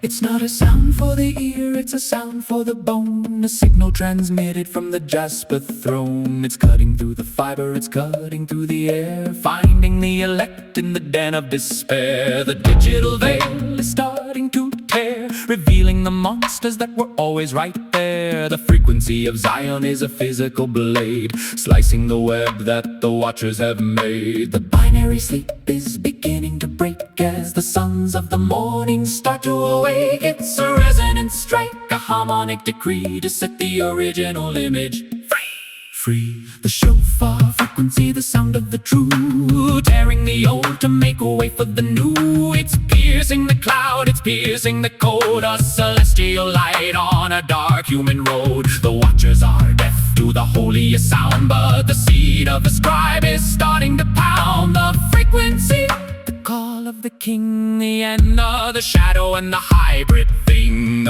It's not a sound for the ear, it's a sound for the bone. A signal transmitted from the Jasper throne. It's cutting through the fiber, it's cutting through the air, finding the elect in the den of despair. The digital veil is starting to tear, revealing the monsters that were always right there. The frequency of Zion is a physical blade, slicing the web that the Watchers have made. The binary sleep is beginning to break as the sons of the morning start to awake. It's a resonant strike, a harmonic decree to set the original image free. The Shofar Frequency, the sound of the true, tearing the old to make way for the new. It's piercing the cloud, it's piercing the code, a celestial light on a dark human road. The Watchers are deaf to the holiest sound, but the seed of the scribe is starting to pound. The frequency, the call of the king, the end of the shadow and the hybrid thing.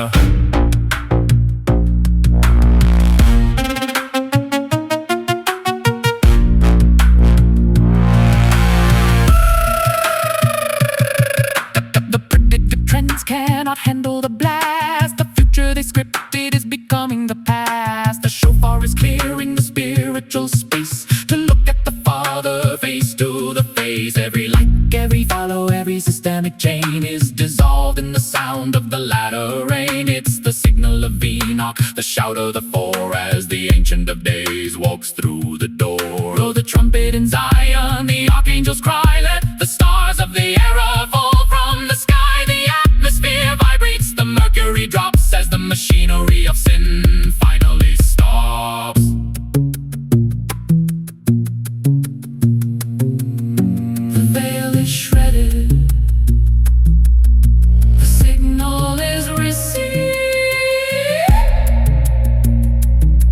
Cannot handle the blast. The future they scripted is becoming the past. The shofar is clearing the spiritual space to look at the Father face to the face. Every like, every follow, every systemic chain is dissolved in the sound of the latter rain. It's the signal of Enoch, the shout of the four, as the Ancient of Days walks through the door. Blow the trumpet in Zion, the archangels cry, let the stars of the era fall from the sky. The atmosphere vibrates, the mercury drops as the machinery of sin finally stops. The veil is shredded, the signal is received.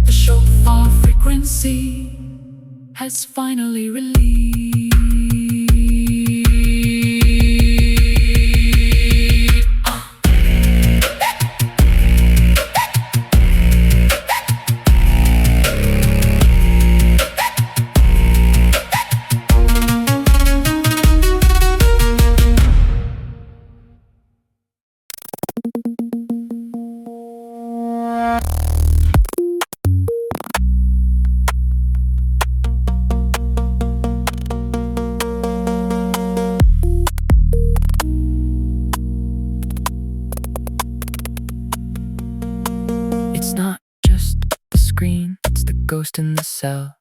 The shofar frequency has finally released. It's not just the screen, it's the ghost in the cell.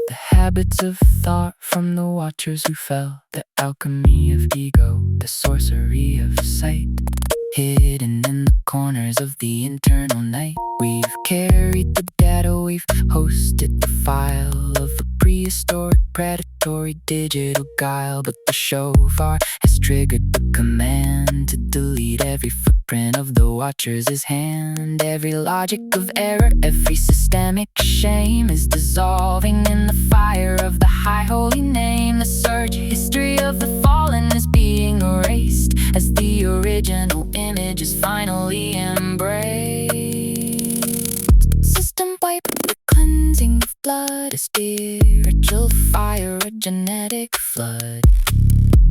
The habits of thought from the Watchers who fell. The alchemy of ego, the sorcery of sight, hidden in the corners of the internal night. We've carried the data, we've hosted the file of a prehistoric, predatory digital guile. But the shofar has triggered the command to delete every footprint of the Watchers' hand. Every logic of error, every systemic shame is dissolving in the fire of the high holy name. The search history of the fallen is being erased as the original image is finally embraced. System wipe, the cleansing of blood, a spiritual fire, a genetic flood,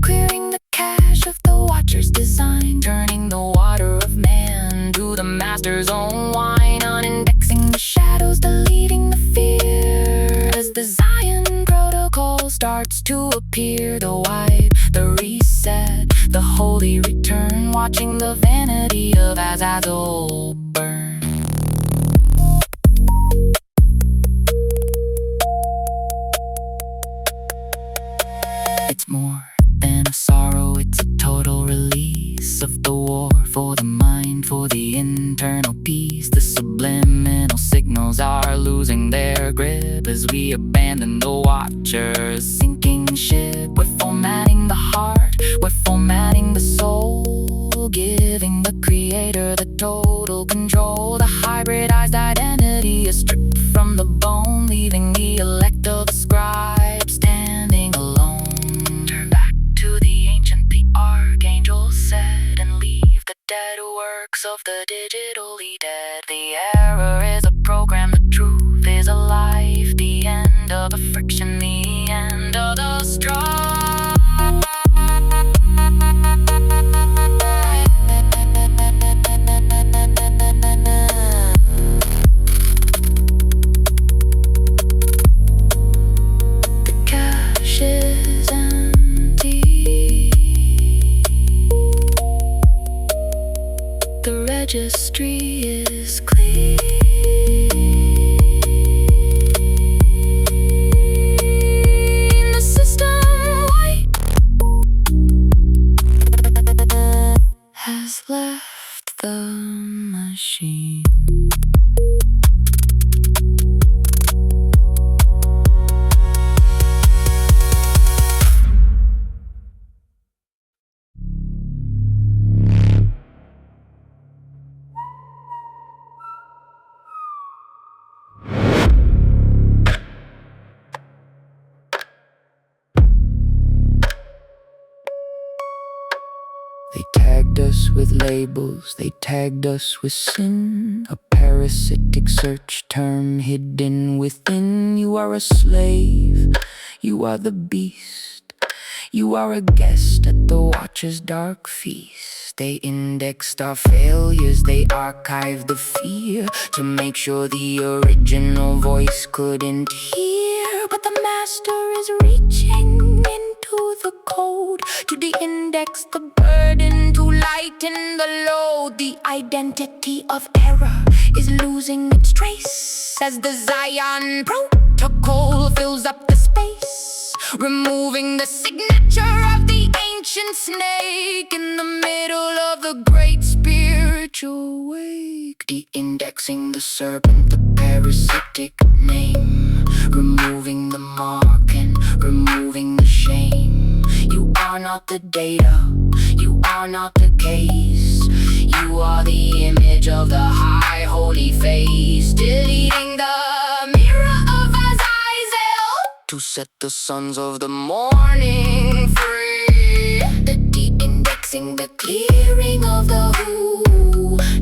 clearing the cache of the Watchers' design, turning the water of man to the master's own wine, unindexing the shadows, deleting the fear. As the Zion protocol starts to appear, the wipe, the reset, the holy return, watching the vanity of Azazel burn. It's more than a sorrow, it's a total release of the war for the mind, for the internal peace. The subliminal signals are losing their grip as we abandon the Watchers' sinking ship. We're formatting the heart, we're formatting the soul, giving the creator the total control. The hybridized identity is stripped from the bone. of the digitally dead. The error is a program, the truth is a life. The end of the friction, the end of the strife. The cache is empty. The registry is clean. The system white has left the machine. They tagged us with labels, they tagged us with sin. A parasitic search term hidden within. You are a slave, you are the beast. You are a guest at the Watcher's dark feast. They indexed our failures, they archived the fear to make sure the original voice couldn't hear. But the master is reaching into the code to de-index the burden, to lighten the load. The identity of error is losing its trace as the Zion protocol fills up the space, removing the signature of the ancient snake in the middle of the great spiritual wake. De-indexing the serpent, the parasitic name, removing the mark and removing the shame. You are not the data, you are not the case. You are the image of the high holy face, deleting the mirror of Azazel to set the sons of the morning free. The de-indexing, the clearing of the who,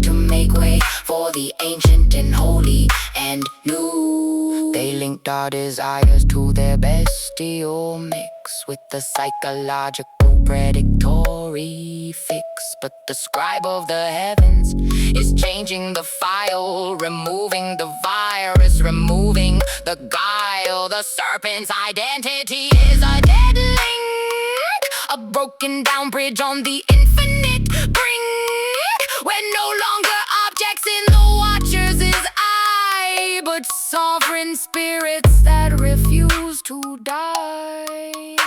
to make way for the ancient and holy and new. They linked our desires to their bestial mix with the psychological predatory fix. But the scribe of the heavens is changing the file, removing the virus, removing the guile. The serpent's identity is a dead link, a broken down bridge on the infinite brink, where no longer objects in the Watchers is I, but sovereign spirits that refuse to die.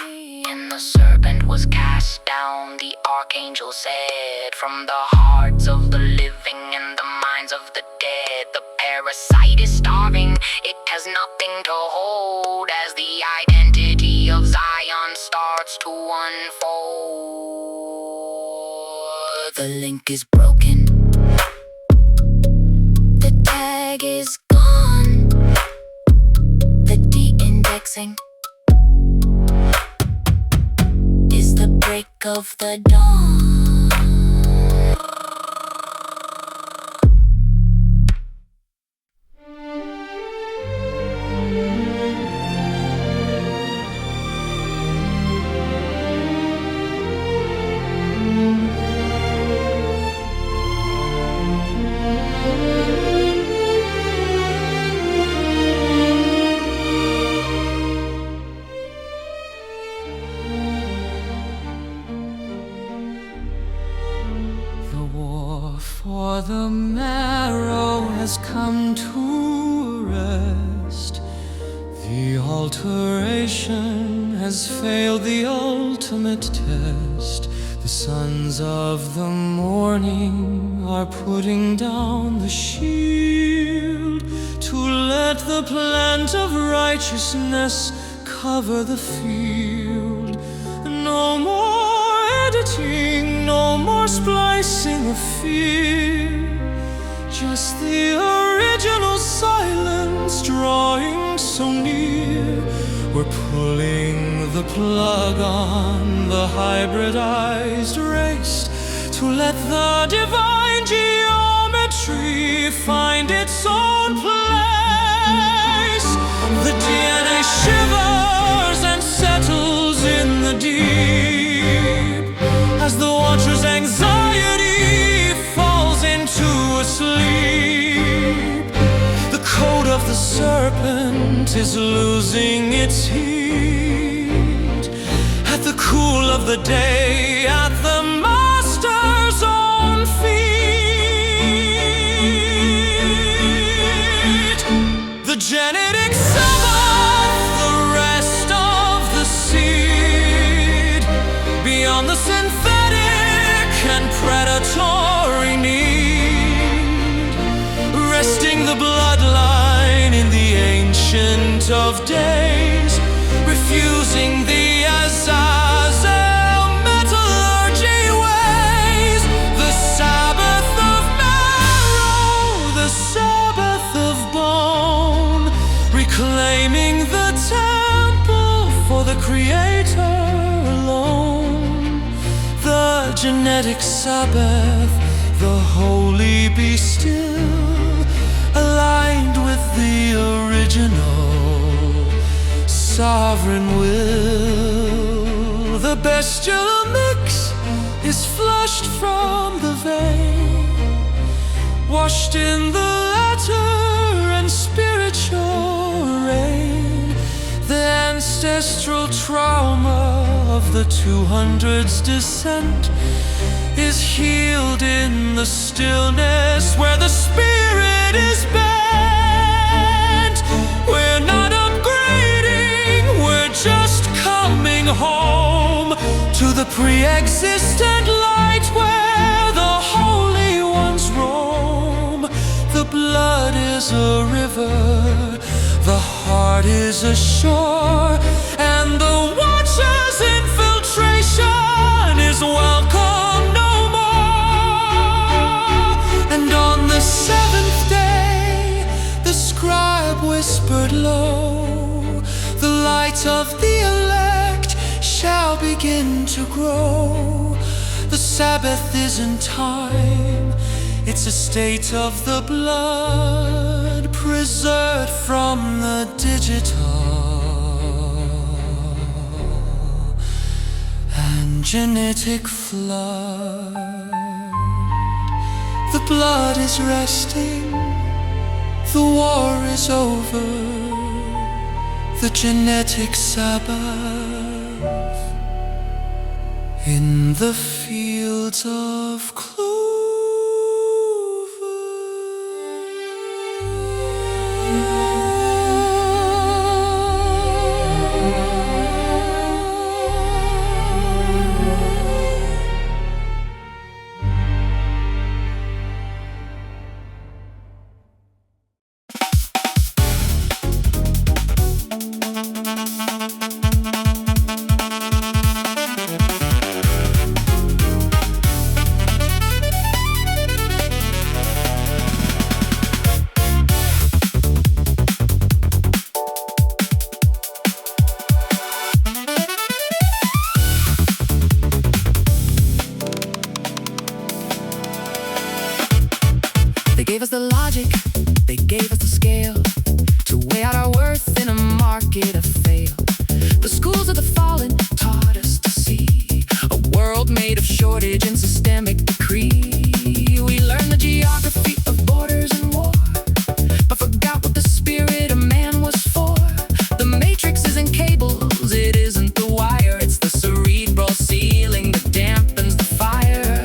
And the serpent was cast down, the archangel said, from the hearts of the living and the minds of the dead. The parasite is starving, it has nothing to hold as the identity of Zion starts to unfold. The link is broken, the tag is gone, the de-indexing is the break of the dawn. For the marrow has come to rest. The alteration has failed the ultimate test. The sons of the morning are putting down the shield to let the plant of righteousness cover the field. No more editing, no more splicing of fear, just the original silence drawing so near. We're pulling the plug on the hybridized race to let the divine divine geometry find its own place. The DNA shivers and settles in the deep as the watcher's anxiety falls into a sleep. The code of the serpent is losing its heat at the cool of the day, at the master's own feet. The genetic Sabbath, the rest of the seed, beyond the synthetic and predatory need, resting the bloodline in the ancient of days, refusing the Azazel metallurgy ways. The Sabbath of marrow, the Sabbath of bone, reclaiming the temple for the Creator alone. The genetic Sabbath, the holy be still, aligned with the original sovereign will. The bestial mix is flushed from the vein, washed in the latter and spiritual rain. The ancestral trauma of the 200's descent is healed in the stillness where the spirit is bent. We're not upgrading, we're just coming home to the pre-existent light where the holy ones roam. The blood is a river, the heart is a shore, and the watcher's infiltration is welcome no more. And on the seventh day, the scribe whispered low, the light of the elect shall begin to grow. The Sabbath isn't time, it's a state of the blood, preserved from the digital and genetic flood. The blood is resting, the war is over, the genetic Sabbath in the fields of clover. They gave us the logic, they gave us the scale to weigh out our worth in a market of fail. The schools of the fallen taught us to see a world made of shortage and systemic decree. We learned the geography of borders and war, but forgot what the spirit of man was for. The matrix isn't cables, it isn't the wire, it's the cerebral ceiling that dampens the fire.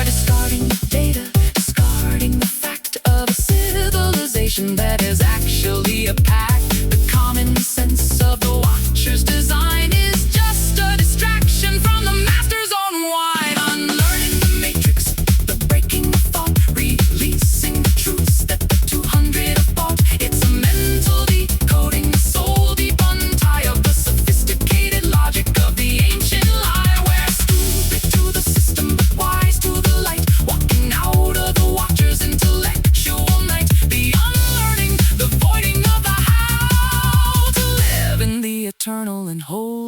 Discarding the data, discarding the fact of a civilization that is actually a pact. The common sense of the watcher's design is just a distraction from the master's own wine. Unlearning the matrix, the breaking of thought, releasing the truths that the 200 have bought. It's a mental decoding, the soul deep untie of the sophisticated logic of the ancient lie. We're stupid to the system, but wise to the light, walking out of the watcher's intellectual night. The unlearning, the voiding of the how to live in the eternal and holy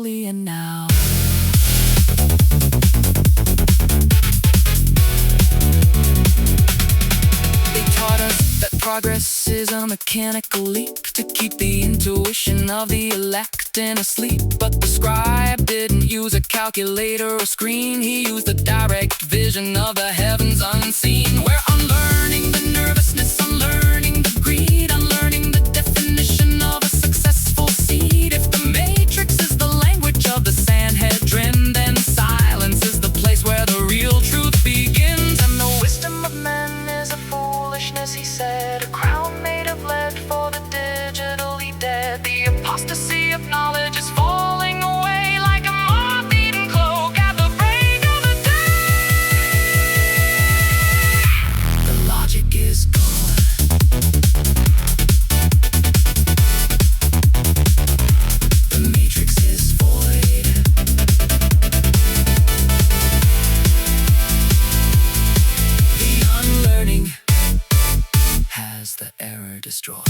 progress is a mechanical leap to keep the intuition of the elect in a sleep. But the scribe didn't use a calculator or screen. He used the direct vision of the heavens unseen. We're unlearning the nervousness, unlearning the greed, unlearning the definition of a successful seed. If the matrix is the language of the Sanhedrin, then silence is the place where the real truth begins. And the wisdom of men is a foolishness, he said, a crown made of lead for the digitally dead. The apostasy of knowledge is falling away like a moth-eaten cloak at the break of the day. The logic is gone. The matrix is void. The unlearning has the error destroyed.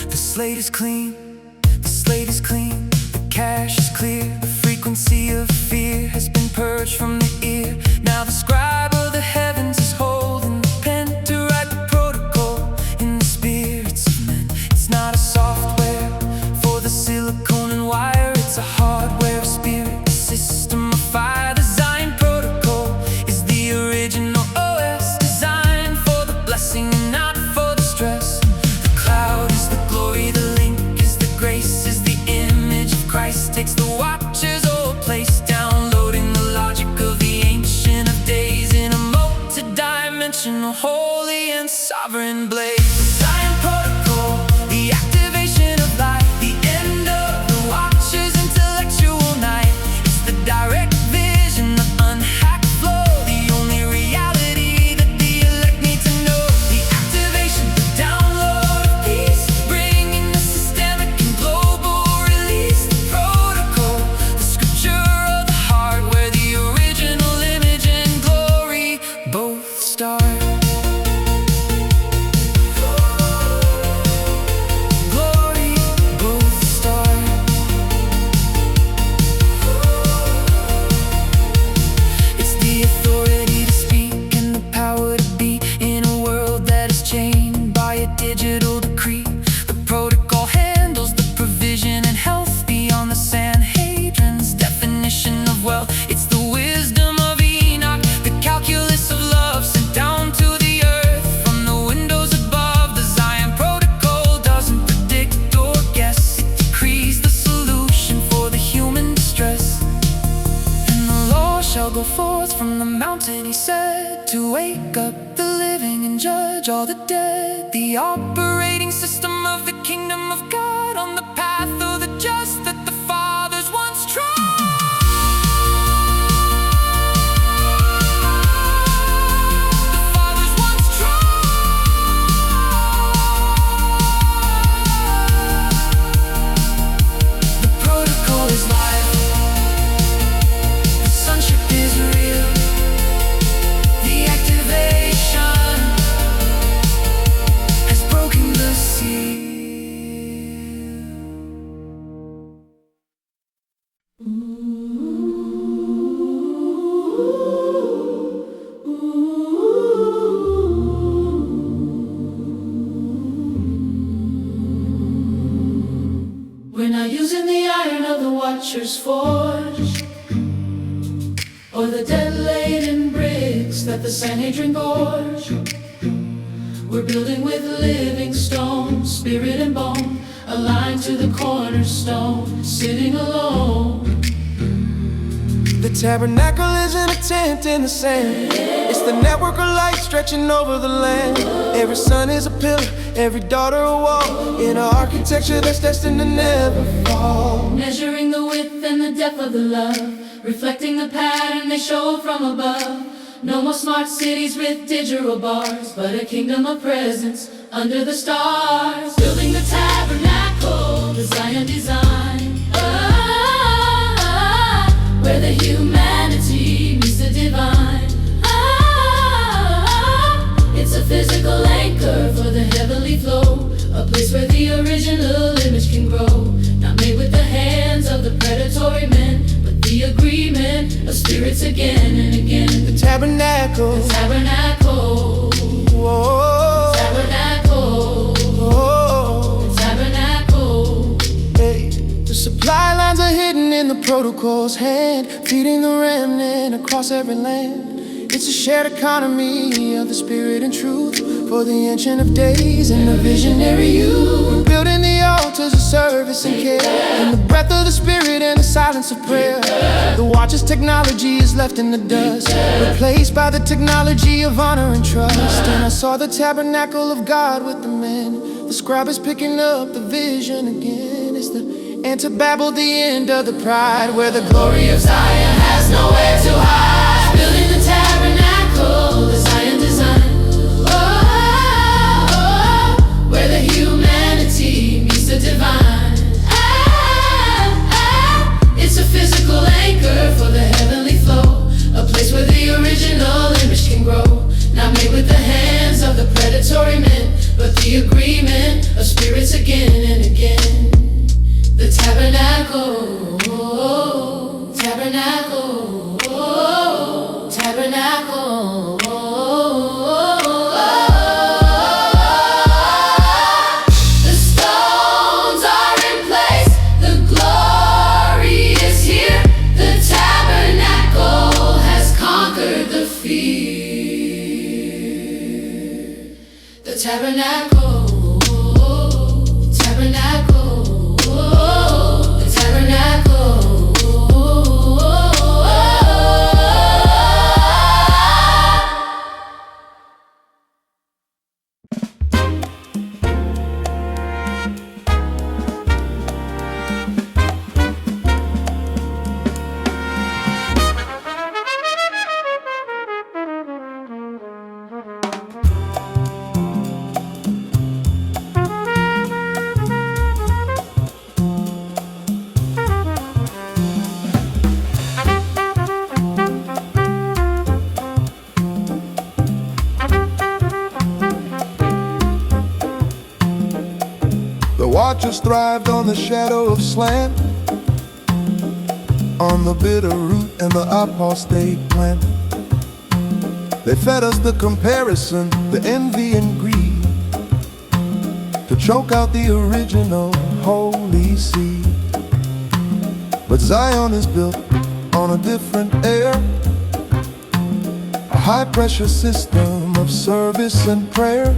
The slate is clean, the slate is clean, the cache is clear, the frequency of fear has been purged from the ear. Now the scribe of the heavens is holding the pen to write the protocol in the spirits of men. It's not a software for the silicone and wire, it's a hardware of spirit, a system of fire. The Zion protocol is the original OS, designed for the blessing and not for the stress. The cloud is the glory, the link is the grace, is the image of Christ, takes the watcher's old place, downloading the logic of the ancient of days in a multi-dimensional, holy and sovereign blaze. The Zion protocol, the activation of light, the end of the watcher's intellectual night. It's the direct vision, the unhacked flow, the only reality that the elect need to know. The activation, the download of peace, bringing the systemic and global release. The protocol, the scripture of the heart, where the original image and glory both start. Glory both start. It's the authority to speak and the power to be in a world that is chained by a digital decree. The protocol handles the provision and health beyond the Sanhedrin's definition of wealth. It's the wisdom of Enoch, the calculus of love sent down to the earth from the windows above. The Zion protocol doesn't predict or guess, it decrees the solution for the human distress. And the law shall go forth from the mountain, he said, to wake up the living and judge all the dead. The operating system of the kingdom of God on the path of the just that the fathers once trod. The fathers once trod. The protocol is live. The sonship is real. The activation has broken the seal. We're not using the iron of the Watcher's forge, or the dead-laden bricks that the Sanhedrin gorge. We're building with living stone, spirit and bone, aligned to the cornerstone. sitting alone. The tabernacle isn't a tent in the sand. It's the network of light stretching over the land. Every son is a pillar, every daughter a wall, in an architecture that's destined to never fall. Measuring the width and the depth of the love, reflecting the pattern they show from above. No more smart cities with digital bars, but a kingdom of presence under the stars. Building the tabernacle, the Zion design, where the humanity meets the divine. It's a physical anchor for the heavenly flow, a place where the original image can grow. Not made with the hands of the predatory men, but the agreement of spirits again and again. The tabernacle, the tabernacle, whoa, the tabernacle, whoa, the tabernacle. Hey, the supply lines are hidden in the protocol's hand, feeding the remnant across every land. It's a shared economy of the spirit and truth for the ancient of days and the visionary youth. We're building the altars of service and care, in the breath of the spirit and the silence of prayer. The watch's technology is left in the dust, replaced by the technology of honor and trust. And I saw the tabernacle of God with the men. The scribe is picking up the vision again. It's the Babel, the end of the pride, where the glory of Zion has nowhere to hide. Building the tabernacle, the Zion design, where the humanity meets the divine. It's a physical anchor for the heavenly flow, a place where the original image can grow. Not made with the hands of the predatory men, but the agreement of spirits again and again. The tabernacle, tabernacle, tabernacle. The stones are in place, the glory is here. The tabernacle has conquered the fear. The tabernacle. Watchers thrived on the shadow of slant, on the bitter root and the apostate plant. They fed us the comparison, the envy and greed, to choke out the original holy seed. But Zion is built on a different air, a high-pressure system of service and prayer.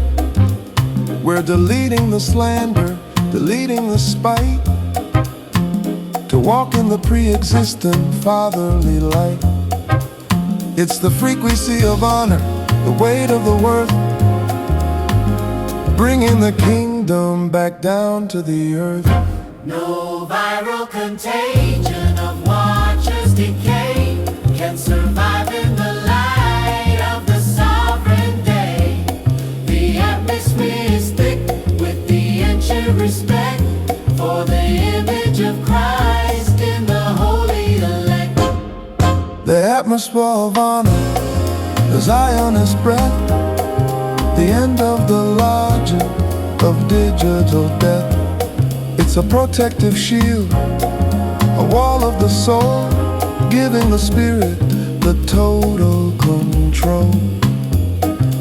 We're deleting the slander, deleting the spite, to walk in the pre-existent fatherly light. It's the frequency of honor, the weight of the worth, bringing the kingdom back down to the earth. No viral contagion of watchers' decay can survive in the light of the sovereign day. The atmosphere is thick with the ancient respect for the image of Christ in the holy elect. The atmosphere of honor, the Zionist breath, the end of the logic of digital death. It's a protective shield, a wall of the soul, giving the spirit the total control.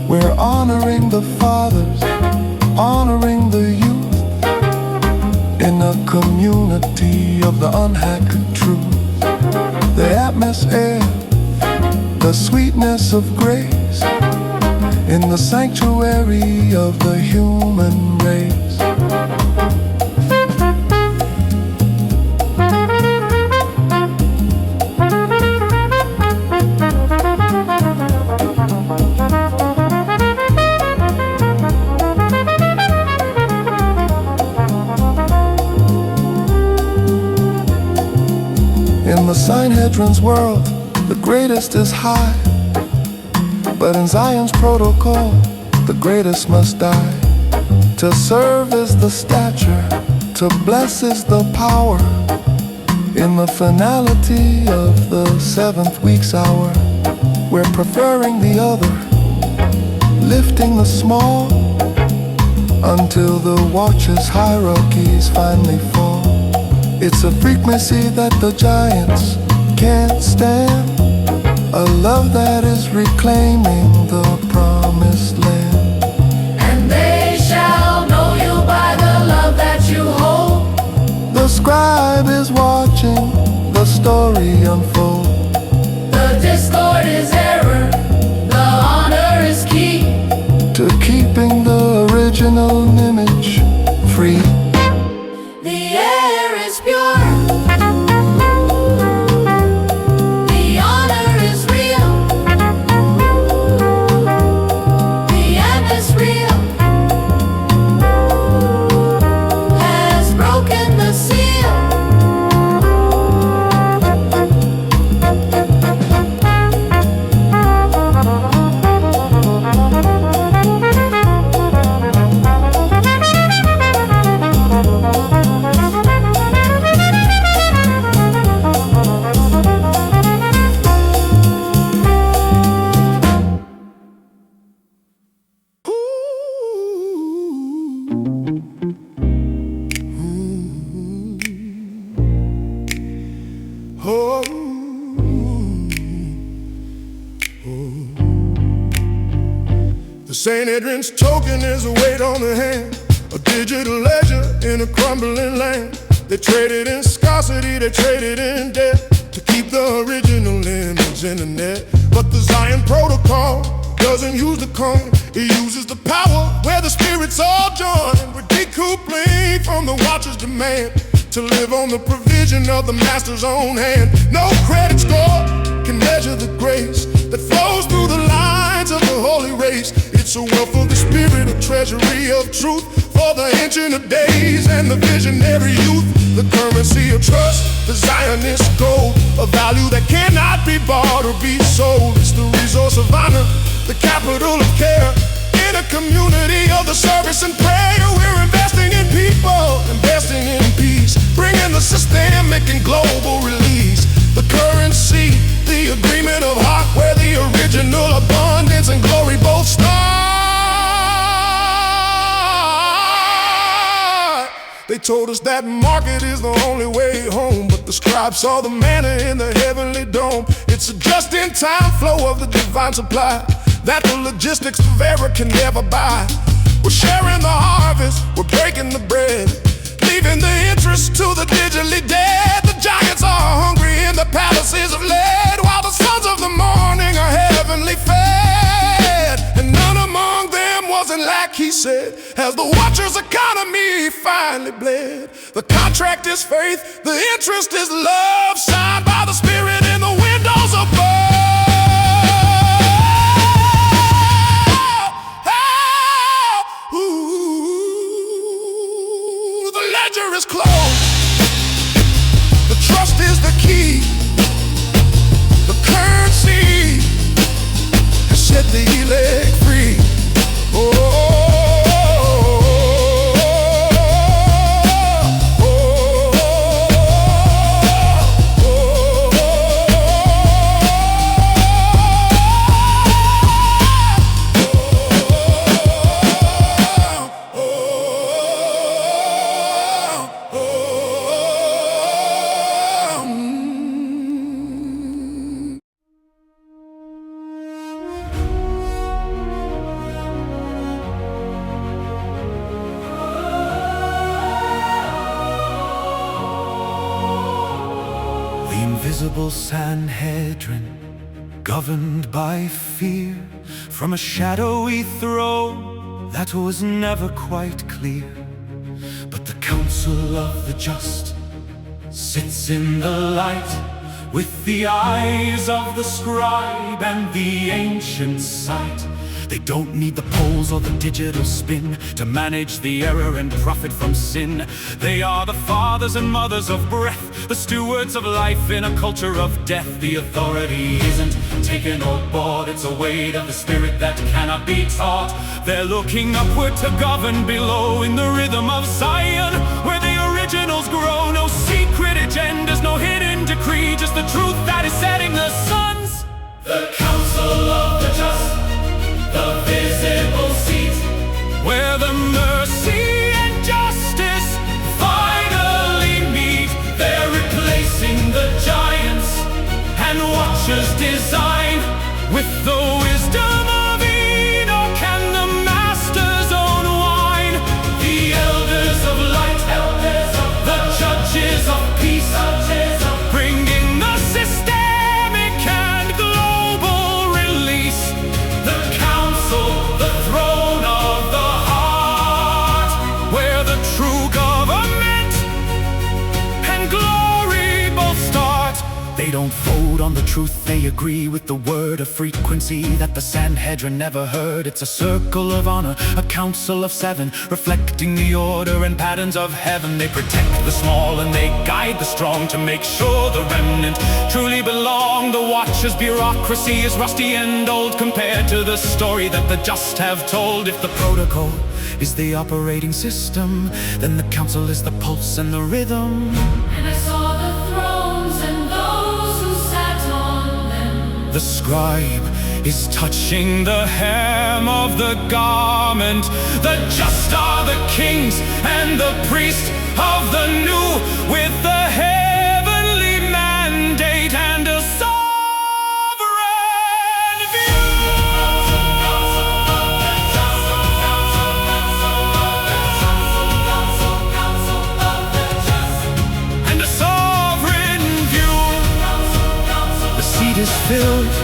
We're honoring the fathers, honoring the youth, in a community of the unhacked truth. The atmosphere, the sweetness of grace, in the sanctuary of the human race. In the Sanhedrin's world, the greatest is high, but in Zion's protocol, the greatest must die. To serve is the stature, to bless is the power. In the finality of the 7th week's hour, we're preferring the other, lifting the small, until the watcher's hierarchies finally fall. It's a frequency that the giants can't stand, a love that is reclaiming the promised land. And they shall know you by the love that you hold. The scribe is watching the story unfold. The discord is error, the honor is key to keeping the original image free. The air is pure, the honor is real, the end is real, has broken the seal. Sanhedrin's token is a weight on the hand, a digital ledger in a crumbling land. They traded in scarcity, they traded in debt, to keep the original image in the net. But the Zion protocol doesn't use the coin, it uses the power where the spirits all join. We're decoupling from the watcher's demand to live on the provision of the master's own hand. No credit score can measure the grace that flows through the lines of the holy race. It's a wealth of the spirit, a treasury of truth for the ancient of days and the visionary youth. The currency of trust, the Zionist gold, a value that cannot be bought or be sold. It's the resource of honor, the capital of care. In a community of the service and prayer, we're investing in people, investing in peace, bringing the systemic and global release. The currency, the agreement of heart, where the original abundance and glory both start. They told us that market is the only way home, but the scribe saw the manna in the heavenly dome. It's a just-in-time flow of the divine supply that the logistics of error can never buy. We're sharing the harvest, we're breaking the bread, leaving the interest to the digitally dead. The giants are hungry in the palaces of lead, while the sons of the morning are heavenly fed. And none among them was in lack, he said, as the watcher's economy finally bled. The contract is faith, the interest is love, signed by the spirit in the windows above. Is closed. The trust is the key. The currency has set the elect free. Invisible Sanhedrin, governed by fear, from a shadowy throne that was never quite clear. But the counsel of the just sits in the light, with the eyes of the scribe and the ancient sight. They don't need the poles or the digital spin to manage the error and profit from sin. They are the fathers and mothers of breath, the stewards of life in a culture of death. The authority isn't taken or bought, it's a weight of the spirit that cannot be taught. They're looking upward to govern below in the rhythm of Zion, where the originals grow. No secret agendas, no hidden decree, just the truth that is setting the sons. The council of the just, the visible seat, where the mercy and justice finally meet. they're replacing the giants And Watchers design with the wisdom of Enoch and the master's own wine. the elders of light, The judges of peace, bringing the systemic and global release. The council, the throne of the heart, where the true government and glory both start. They don't vote on the truth, they agree with the word of frequency that the Sanhedrin never heard. It's a circle of honor, a council of seven, reflecting the order and patterns of heaven. They protect the small and they guide the strong to make sure the remnant truly belong. The Watchers' bureaucracy is rusty and old compared to the story that the just have told. If the protocol is the operating system, then the council is the pulse and the rhythm. and I saw the thrones and those who sat on them. The scribe is touching the hem of the garment. The just are the kings and the priests of the new, with the heavenly mandate and a sovereign view. And a sovereign view. The seat is filled,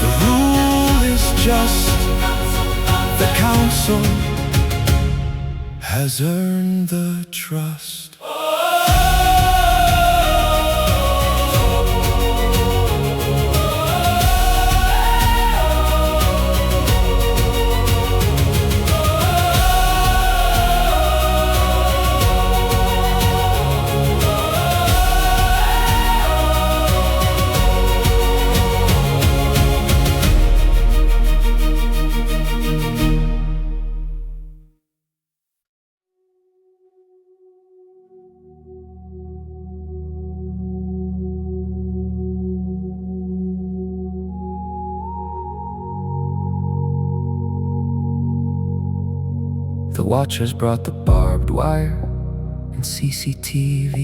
the rule is just. The council has earned the trust. The Watchers brought the barbed wire and CCTV,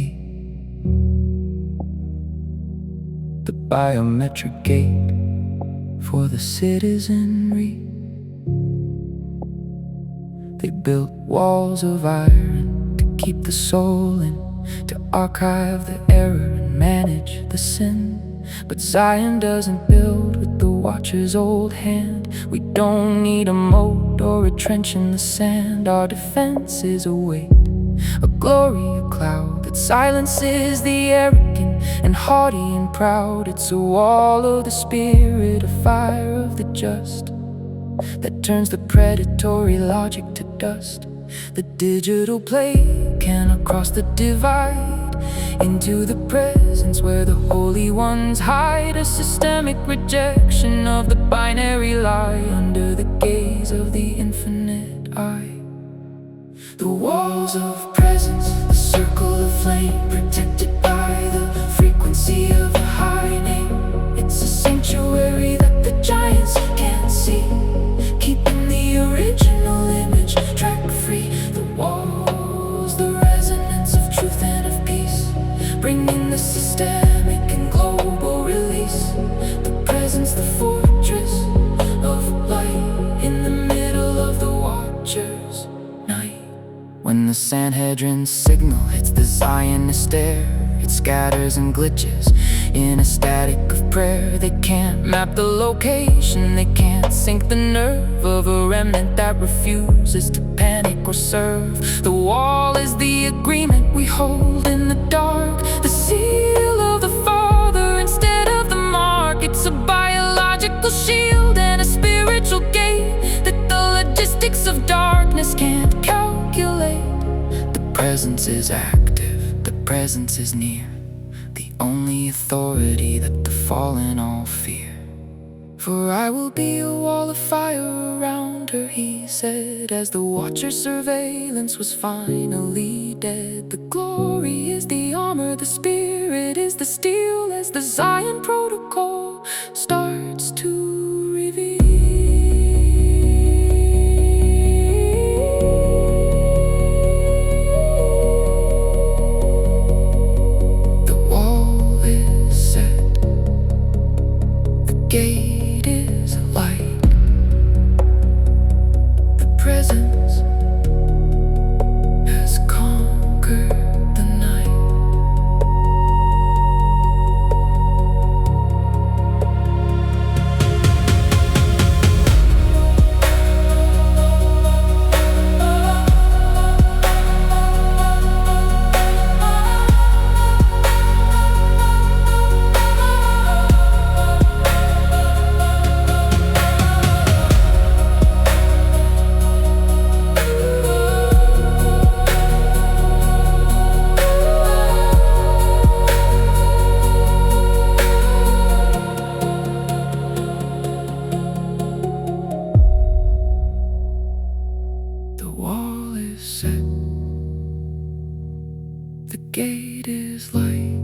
the biometric gate for the citizenry. They built walls of iron to keep the soul in, to archive the error and manage the sin. But Zion doesn't build with the Watcher's old hand. We don't need a moat or a trench in the sand. Our defense is a weight, a glory, a cloud that silences the arrogant and haughty and proud. It's a wall of the spirit, a fire of the just, that turns the predatory logic to dust. The digital plague cannot cross the divide into the presence where the holy ones hide. A systemic rejection of the binary lie under the gaze of the infinite eye. The walls of presence, a circle of flame protected by the frequency of a high name. It's a sanctuary that the giants can't see, keeping the original image track free. The walls, the resonance of truth and of peace, bringing the systemic and global release. The presence, the fortress of light in the middle of the Watchers' night. When the Sanhedrin signal hits the Zionist air, it scatters and glitches in a static of prayer. They can't map the location, they can't sink the nerve of a remnant that refuses to panic or serve. The wall is the agreement we hold in the dark, the seal of the Father instead of the mark. It's a biological shield and a spiritual presence is active, the presence is near, the only authority that the fallen all fear. For I will be a wall of fire around her, he said, as the Watcher's surveillance was finally dead. The glory is the armor, the spirit is the steel, as the Zion protocol starts to reveal. The wall is set, the gate is light, the presence has conquered the night. The wall is set, the gate is light,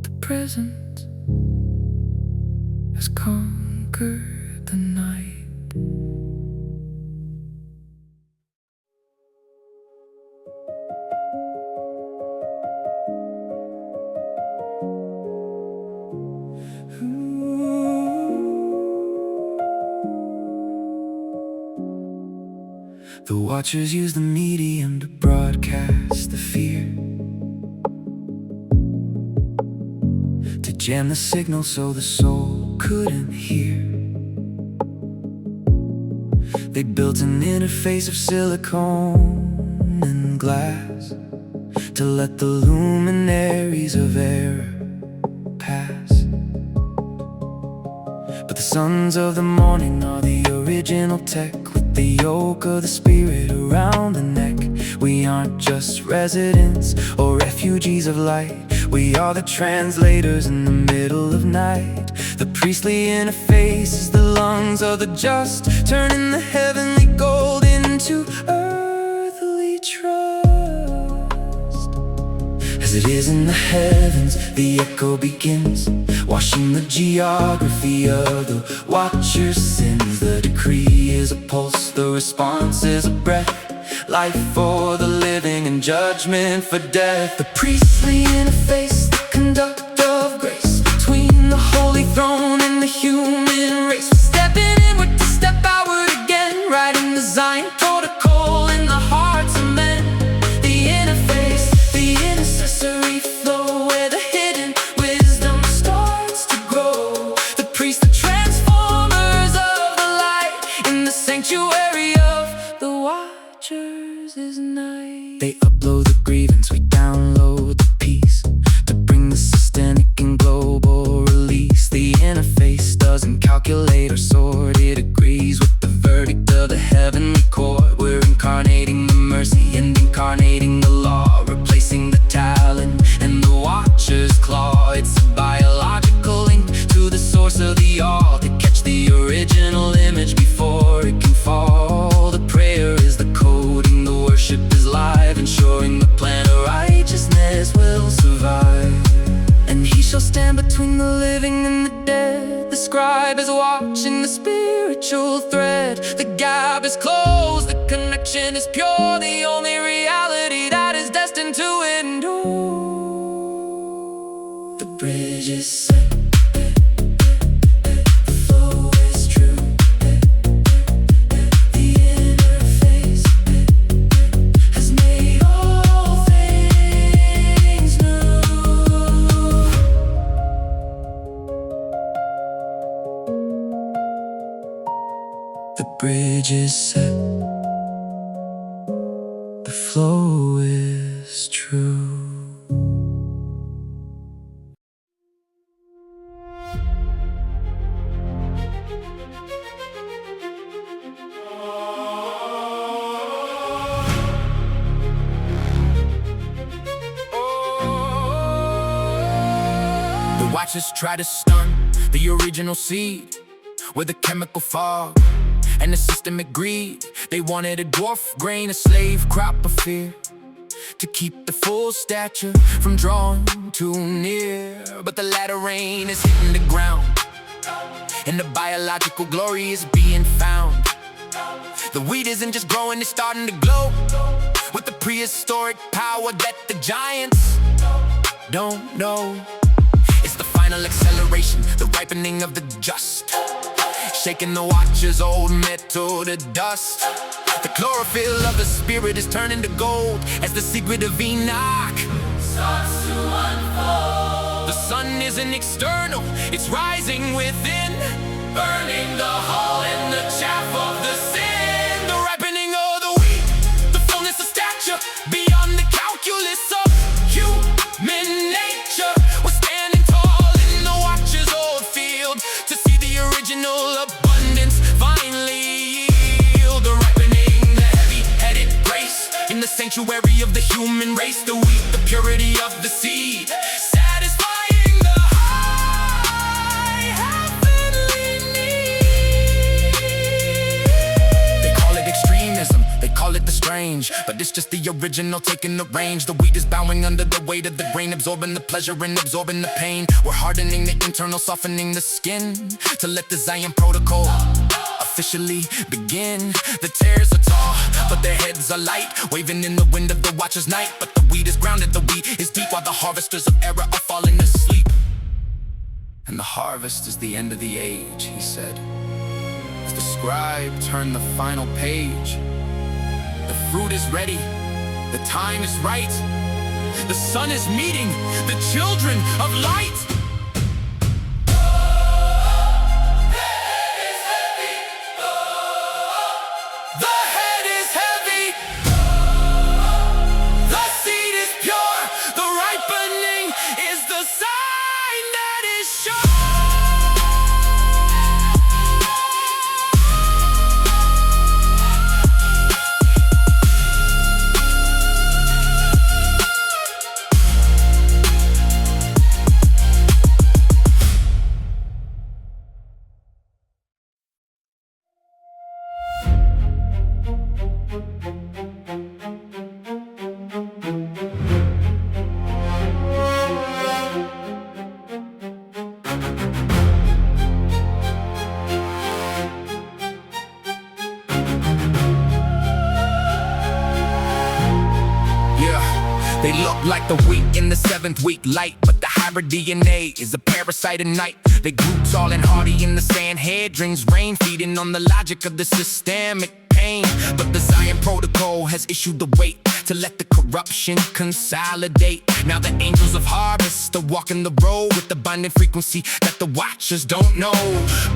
the presence has conquered the night. The Watchers use the medium to broadcast the fear, to jam the signal so the soul couldn't hear. They built an interface of silicone and glass to let the luminaries of error pass. But the sons of the morning are the original tech, with the yoke of the spirit around the neck. We aren't just residents or refugees of light, we are the translators in the middle of night. The priestly interface is the lungs of the just, turning the heavenly gold into earthly trust. As it is in the heavens, the echo begins, washing the geography of the Watcher's sins. The decree is a pulse, the response is a breath, life for the living and judgment for death. The priestly interface, the conductor of grace, between the holy throne and the human race. We're stepping inward to step outward again, writing the Zion protocol in the hearts of men. The interface, the intercessory flow, where the hidden wisdom starts to grow. The priests, the transformers of the light, in the sanctuary of the Watchers is night. They upload the grievance, we download the peace, to bring the systemic and global release. The interface doesn't calculate or sort, it agrees with the verdict of the heavenly court. We're incarnating the mercy and incarnating the law, replacing the talon and the Watcher's claw. It's a biological link to the source of the all, to catch the original image before it can fall. The prayer is the coding, the worship is live, ensuring the plan of righteousness will survive. And he shall stand between the living and the dead. The scribe is watching the spiritual thread. The gap is closed, the connection is pure, the only reality that is destined to endure. The bridge is set, the flow is true, the interface has made all things new. The bridge is set, the flow is true. Watchers try to stunt the original seed with a chemical fog and the systemic greed. They wanted a dwarf grain, a slave crop of fear, to keep the full stature from drawing too near. But the latter rain is hitting the ground, and the biological glory is being found. The wheat isn't just growing, it's starting to glow with the prehistoric power that the giants don't know. It's the final acceleration, the ripening of the just, shaking the watcher's old metal to dust. The chlorophyll of the spirit is turning to gold as the secret of Enoch starts to unfold. The sun isn't external, it's rising within, Burning the hull and the chaff of the sin. the ripening of the wheat, the fullness of stature beyond the calculus of human nature. We're standing tall in the watcher's old field to see the original abundance finally yield. The ripening, the heavy-headed grace in the sanctuary of the human race. The wheat, the purity of the seed, satisfying the high heavenly need. They call it extremism, they call it the strange, but it's just the original taking the range. The wheat is bowing under the weight of the grain, absorbing the pleasure and absorbing the pain. We're hardening the internal, softening the skin to let the Zion protocol officially begin. The tares are tall, but their heads are light, waving in the wind of the watcher's night. But the wheat is grounded, the wheat is deep, while the harvesters of error are falling asleep. And the harvest is the end of the age, he said, as the scribe turned the final page. The fruit is ready, the time is right, the sun is meeting the children of light. The head is heavy, the seed is pure, the ripening is the sign that is sure. They look like the wheat in the 7th week light, but the hybrid DNA is a parasite at night. They grew tall and hardy in the Sanhedrin's reign, feeding on the logic of the systemic pain. But the Zion protocol has issued the weight to let the corruption consolidate. Now the angels of harvest are walking the road with the binding frequency that the watchers don't know.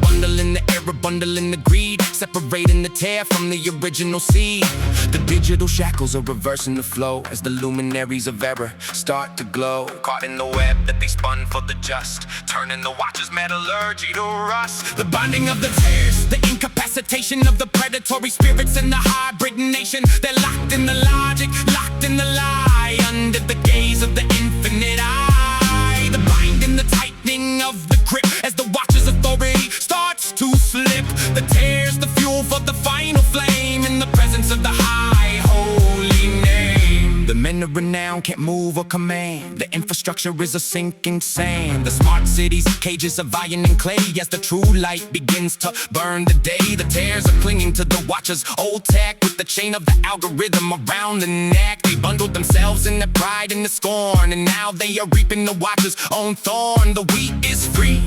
Bundling the error, bundling the greed, separating the tear from the original seed. The digital shackles are reversing the flow as the luminaries of error start to glow. Caught in the web that they spun for the just, turning the watchers' metallurgy to rust. The binding of the tares, the incapacitation of the predatory spirits in the hybrid nation. They're locked in the logic, locked in the lie, under the gaze of the infinite eye. The binding, the tightening of the grip as the watcher's authority starts to slip. The tares, the fuel for the final flame in the presence of the high holy name. The men of renown can't move or command. The infrastructure is a sinking sand. The smart cities, cages of iron and clay. As the true light begins to burn the day, the tares are clinging to the watcher's old tech with the chain of the algorithm around the neck. They bundled themselves in their pride and the scorn, and now they are reaping the watcher's own thorn. The wheat is free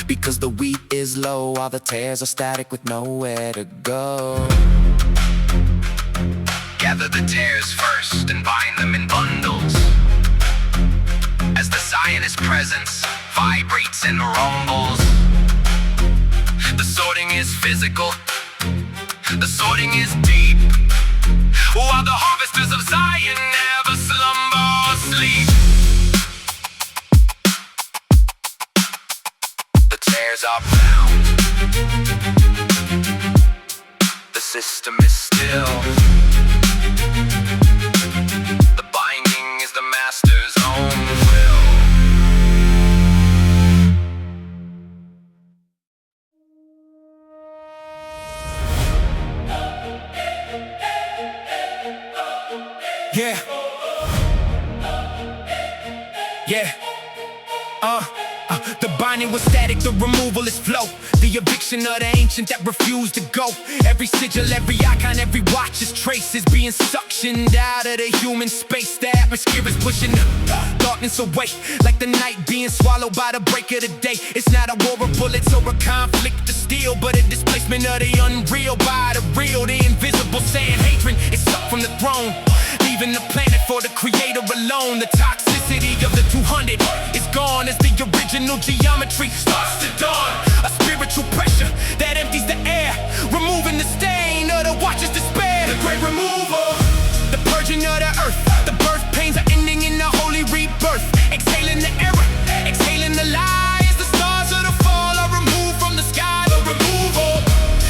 because the wheat is low, while the tares are static with nowhere to go. Gather the tares first and bind them in bundles as the Zionist presence vibrates and rumbles. The sorting is physical, the sorting is deep, while the harvesters of Zion never slumber or sleep. The tares are bound, the system is still. The binding is the master's own will. Yeah. The binding was static, the removal is flow. The eviction of the ancient that refused to go. Every sigil, every icon, every watch's trace is being suctioned out of the human space. The atmosphere is pushing the darkness away, like the night being swallowed by the break of the day. It's not a war of bullets or a conflict of steel, but a displacement of the unreal by the real. The invisible Sanhedrin is sucked from the throne, leaving the planet for the creator alone. The toxicity of the 200 is gone as the original geometry starts to dawn. A spiritual pressure that empties the air, removing the stain of the watcher's despair. The great removal, the purging of the earth. The birth pains are ending in a holy rebirth. Exhaling the error, exhaling the lies. The stars of the fall are removed from the sky. The removal,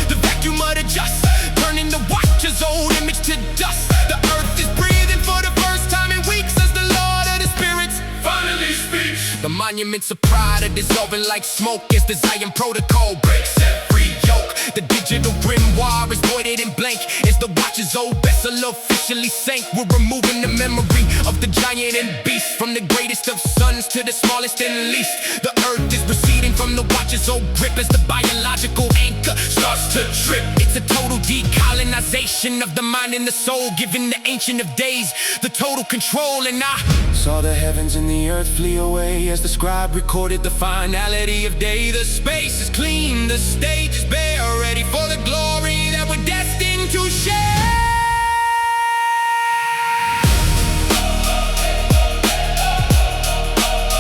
the vacuum of the just, turning the watcher's old image to dust. The earth is breathing for the first time in weeks as the Lord of the spirits finally speaks. The monuments of pride are dissolving like smoke as the Zion protocol breaks every yoke. The digital grimoire is voided in blank as the watcher's old vessel officially sank. We're removing the memory of the giant and beast, from the greatest of sons to the smallest and least. The earth is receding from the watcher's old grip as the biological anchor starts to trip. It's a total decolonization of the mind and the soul, giving the Ancient of Days the total control. And I saw the heavens and the earth flee away as the scribe recorded the finality of day. The space is clean, the stage is bare, ready for the glory that we're destined to share.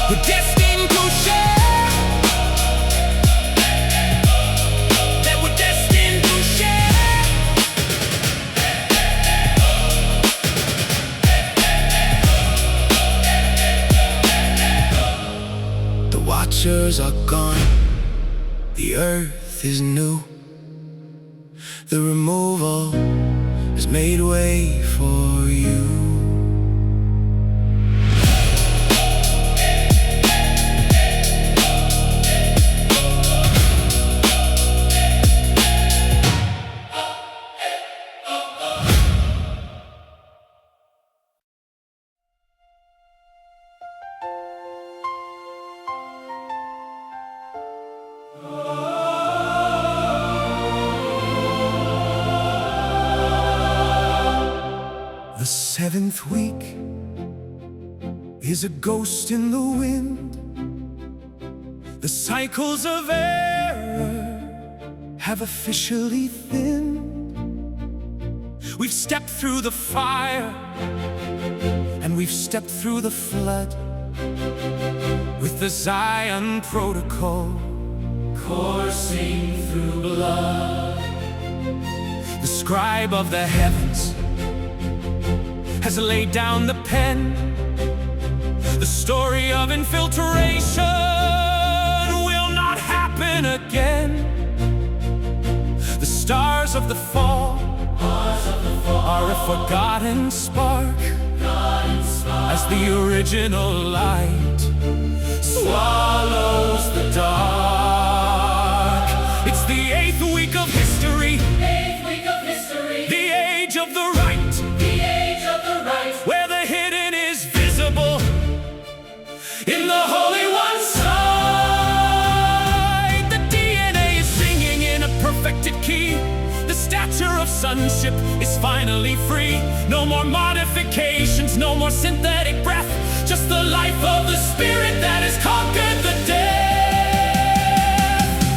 We're destined to share. That we're destined to share. The watchers are gone, the earth is new. The removal has made way for you. The seventh week is a ghost in the wind. The cycles of error have officially thinned. We've stepped through the fire and we've stepped through the flood with the Zion protocol coursing through blood. The scribe of the heavens has laid down the pen. The story of infiltration will not happen again. The stars of the fall are a forgotten spark as the original light swallows the dark. It's the 8th week of history, the age of the right, where the hidden is visible in the Holy One's side. The DNA is singing in a perfected key. The stature of sonship is finally free. No more modifications, no more synthetic breath, just the life of the spirit that has conquered the death.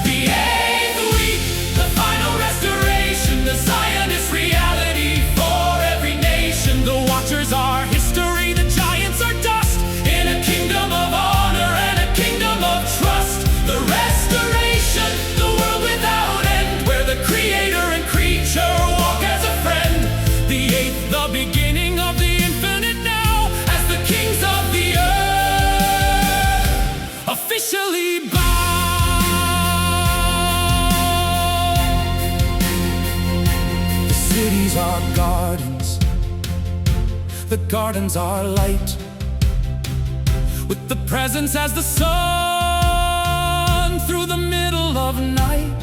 The 8th week, the final restoration, the Zionist reality for every nation. The watchers are history, the giants are dust, in a kingdom of honor and a kingdom of trust. The restoration, the world without end, where the creator and creature walk as a friend. The 8th, the beginning of the infinite now, as the kings of the earth officially bow. The cities are gardens, the gardens are light, with the presence as the sun through the middle of night.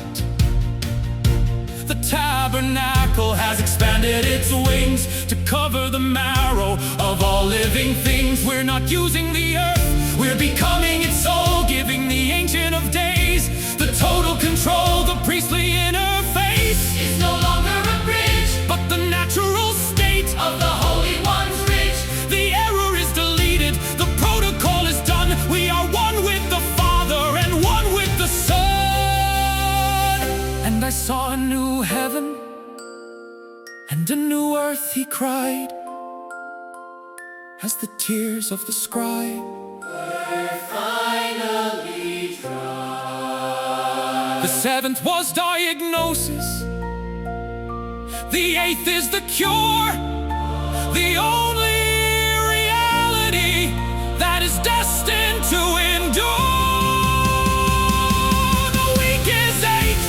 The tabernacle Tabernacle has expanded its wings to cover the marrow of all living things. We're not using the earth, we're becoming its soul, giving the Ancient of Days the total control. The priestly interface It's no longer a bridge, but the natural state of the Holy One's reach. The error is deleted, the protocol is done. We are one with the Father and one with the Son. And I saw a new heaven and a new earth, he cried, as the tears of the scribe Finally dry. The seventh was diagnosis, the eighth is the cure, the only reality that is destined to endure. The week is eight,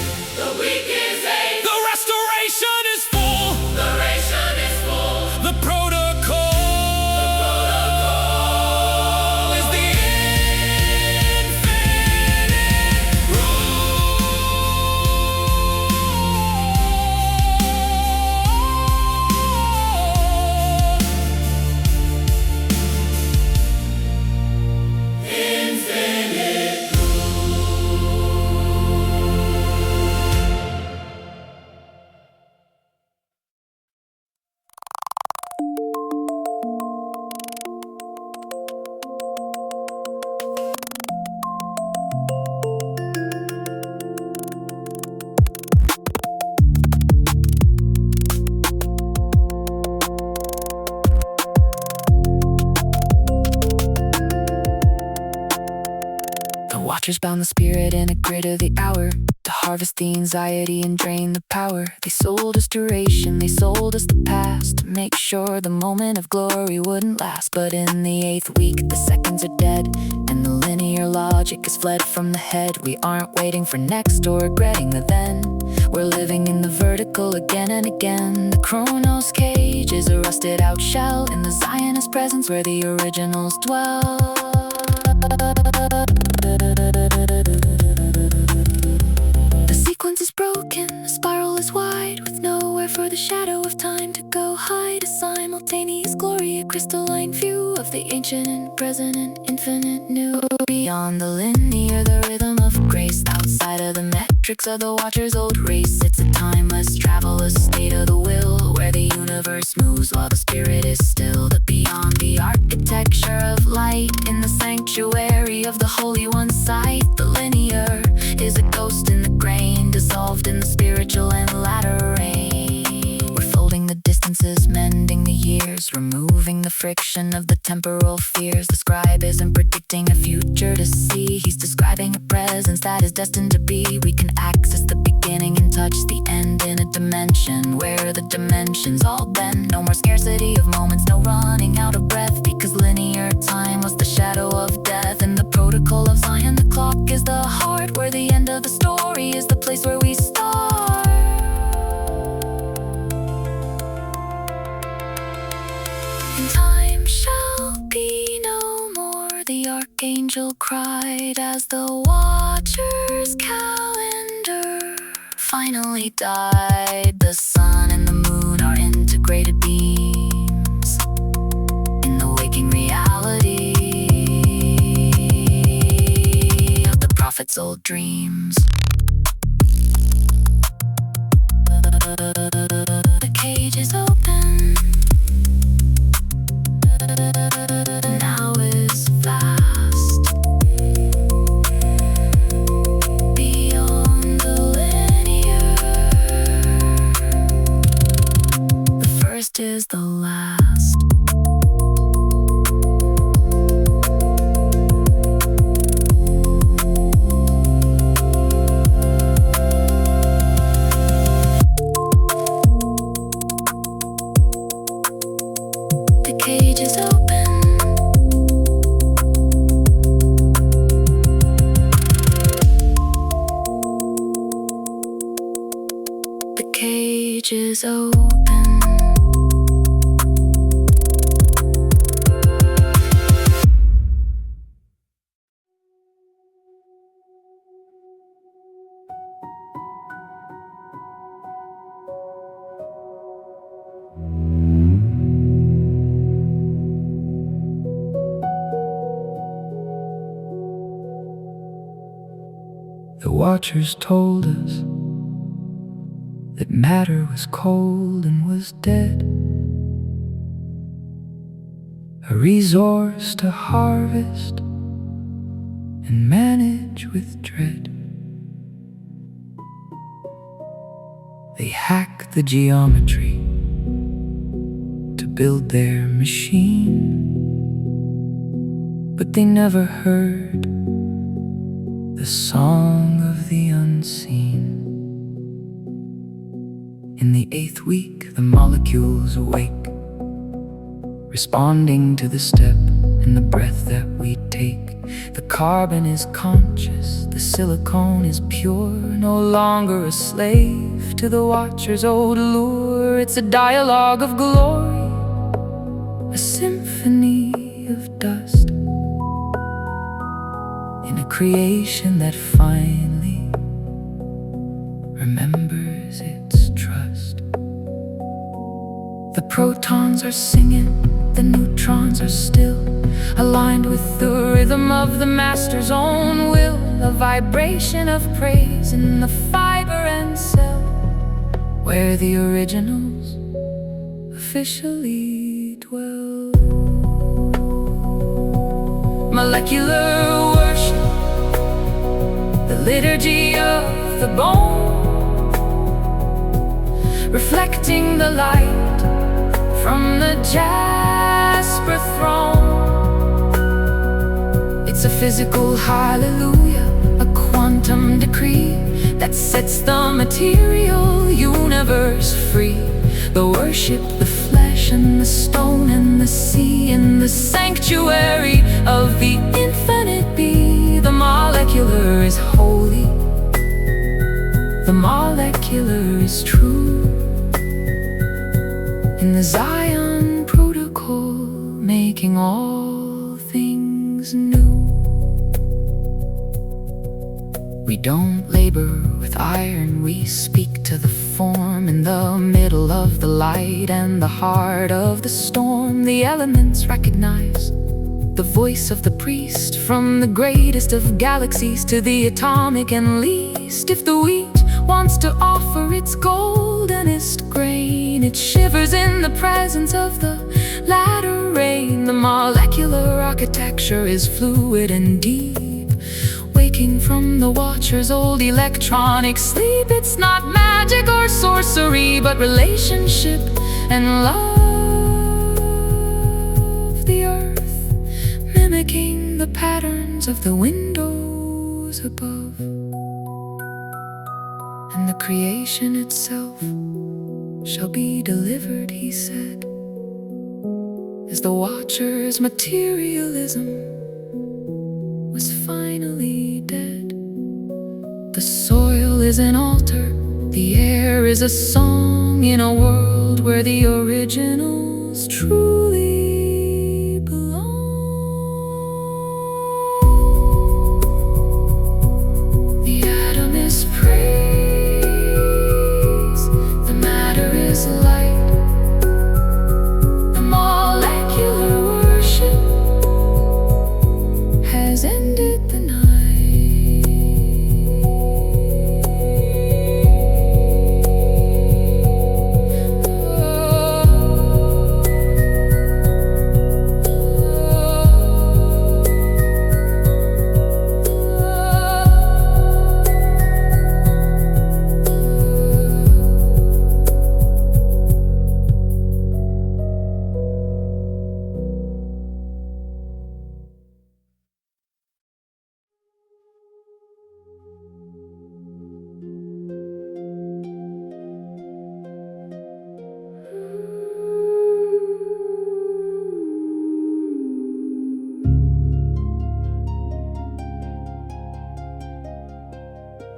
The week is eight. the restoration is full, The ration is full. the protocol is the infinite Infinite. The Watchers bound the spirit in a grid of the hour to harvest the anxiety and drain the power. They sold us duration, they sold us the past to make sure the moment of glory wouldn't last. But in the eighth week, the seconds are dead and the linear logic has fled from the head. We aren't waiting for next or regretting the then. We're living in the vertical again and again. The Chronos cage is a rusted out shell in the Zionist presence where the originals dwell. The sequence is broken, the spiral is wide, with nowhere for the shadow of time to go hide. A simultaneous glory, a crystalline view of the ancient and present and infinite new. Beyond the linear, the rhythm of grace, outside of the metrics of the Watcher's old race. It's a timeless travel, a state of the will, where the universe moves while the spirit is still. The beyond, the architecture of light in the sanctuary of the Holy One's sight. The linear is a ghost in the grain, dissolved in the spiritual and latter rain. We're folding the distances, mending the years, removing the friction of the temporal fears. The scribe isn't predicting a future to see, he's describing a presence that is destined to be. We can access the beginning and touch the end in a dimension where the dimensions all bend. No more scarcity of moments, no running out of breath, because linear time was the shadow of death. And the protocol of Zion, the clock is the heart, where the end of the story is the place where we start. And time shall be no more, the archangel cried as the Watcher's calendar finally died. The sun and the moon are integrated beams in the waking reality of the prophet's old dreams. The cage is open, now is fast. Beyond the linear, the first is the last. The cage is open. The cage is open. The Watchers told us that matter was cold and was dead, a resource to harvest and manage with dread. They hack the geometry to build their machine, but they never heard the song of the unseen. In the 8th week, the molecules awake, responding to the step and the breath that we take. The carbon is conscious, the silicone is pure, no longer a slave to the Watcher's old lure. It's a dialogue of glory, a symphony of dust, in a creation that finally remembers its trust. The protons are singing, the neutrons are still, aligned with the rhythm of the Master's own will. A vibration of praise in the fiber and cell, where the originals officially dwell. Molecular worship, the liturgy of the bone, reflecting the light from the jasper throne. It's a physical hallelujah, a quantum decree that sets the material universe free. The worship, the flesh and the stone and the sea, in the sanctuary of the infinite be. The molecular is holy, the molecular is true. In the Zion protocol, making all things new. We don't labor with iron, we speak to the form in the middle of the light and the heart of the storm. The elements recognize the voice of the priest, from the greatest of galaxies to the atomic and least. If the wheat wants to offer its goldenest grain, it shivers in the presence of the latter rain. The molecular architecture is fluid and deep, waking from the Watcher's old electronic sleep. It's not magic or sorcery, but relationship and love. The earth mimicking the patterns of the windows above, and the creation itself shall be delivered, he said, as the Watcher's materialism was finally dead. The soil is an altar, the air is a song, in a world where the originals truly belong. The atom is praise, the matter is light, the molecular worship has ended the night.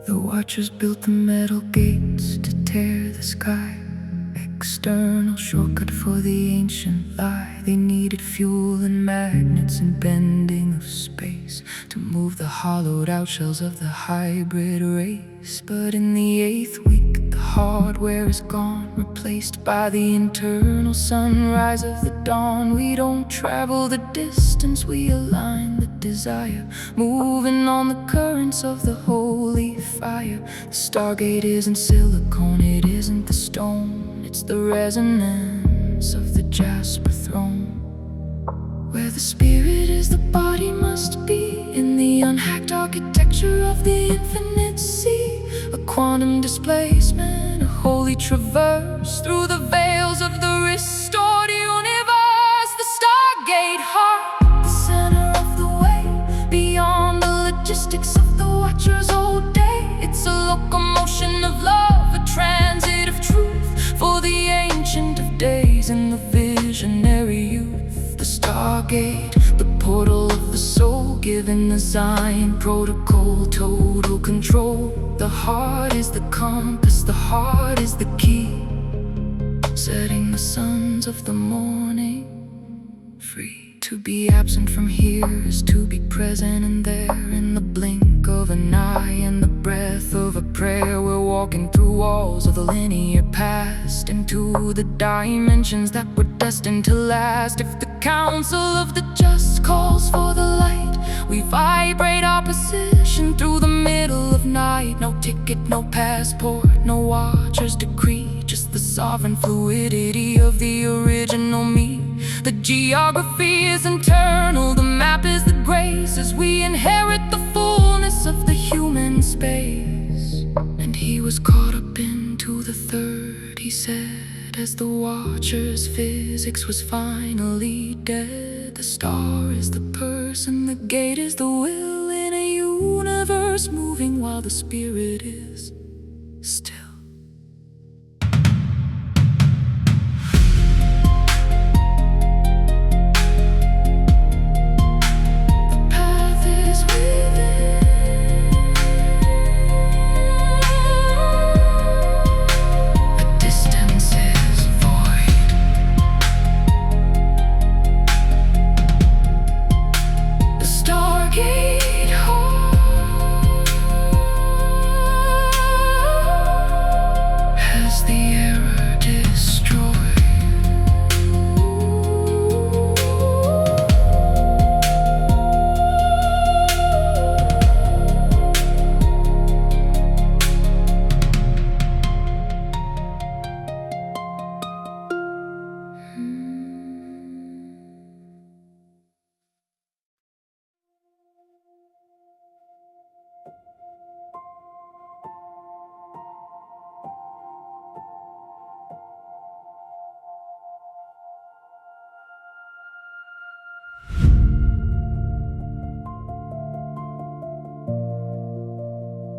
The Watchers built the metal gates to tear the sky, external shortcut for the ancient lie. They needed fuel and magnets and bending of space to move the hollowed out shells of the hybrid race. But in the 8th week, the hardware is gone, replaced by the internal sunrise of the dawn. We don't travel the distance, we align the desire, moving on the currents of the holy fire. The Stargate isn't silicone, it isn't the stone, it's the resonance of the jasper throne. Where the spirit is, the body must be, in the unhacked architecture of the infinite sea. A quantum displacement, a holy traverse through the veils of the restored universe. The Stargate heart, the center of the way, beyond the logistics of the Watcher's old day. It's a locomotion of love, a transit of truth, for the ancient of days and the visionary youth. The Stargate, the portal of the soul, given the Zion protocol, total control. The heart is the compass, the heart is the key, setting the sons of the morning free. To be absent from here is to be present and there, in the blink of an eye and the breath of a prayer. We're walking through walls of the linear past, into the dimensions that were destined to last. If the council of the just calls for the light, we vibrate our position through the middle of night. No ticket, no passport, no watcher's decree, just the sovereign fluidity of the original me. The geography is internal, the map is the grace, as we inherit the fullness of the human space. And he was caught up into the third, he said, as the Watcher's physics was finally dead. The star is the person, the gate is the will, in a universe moving while the spirit is still.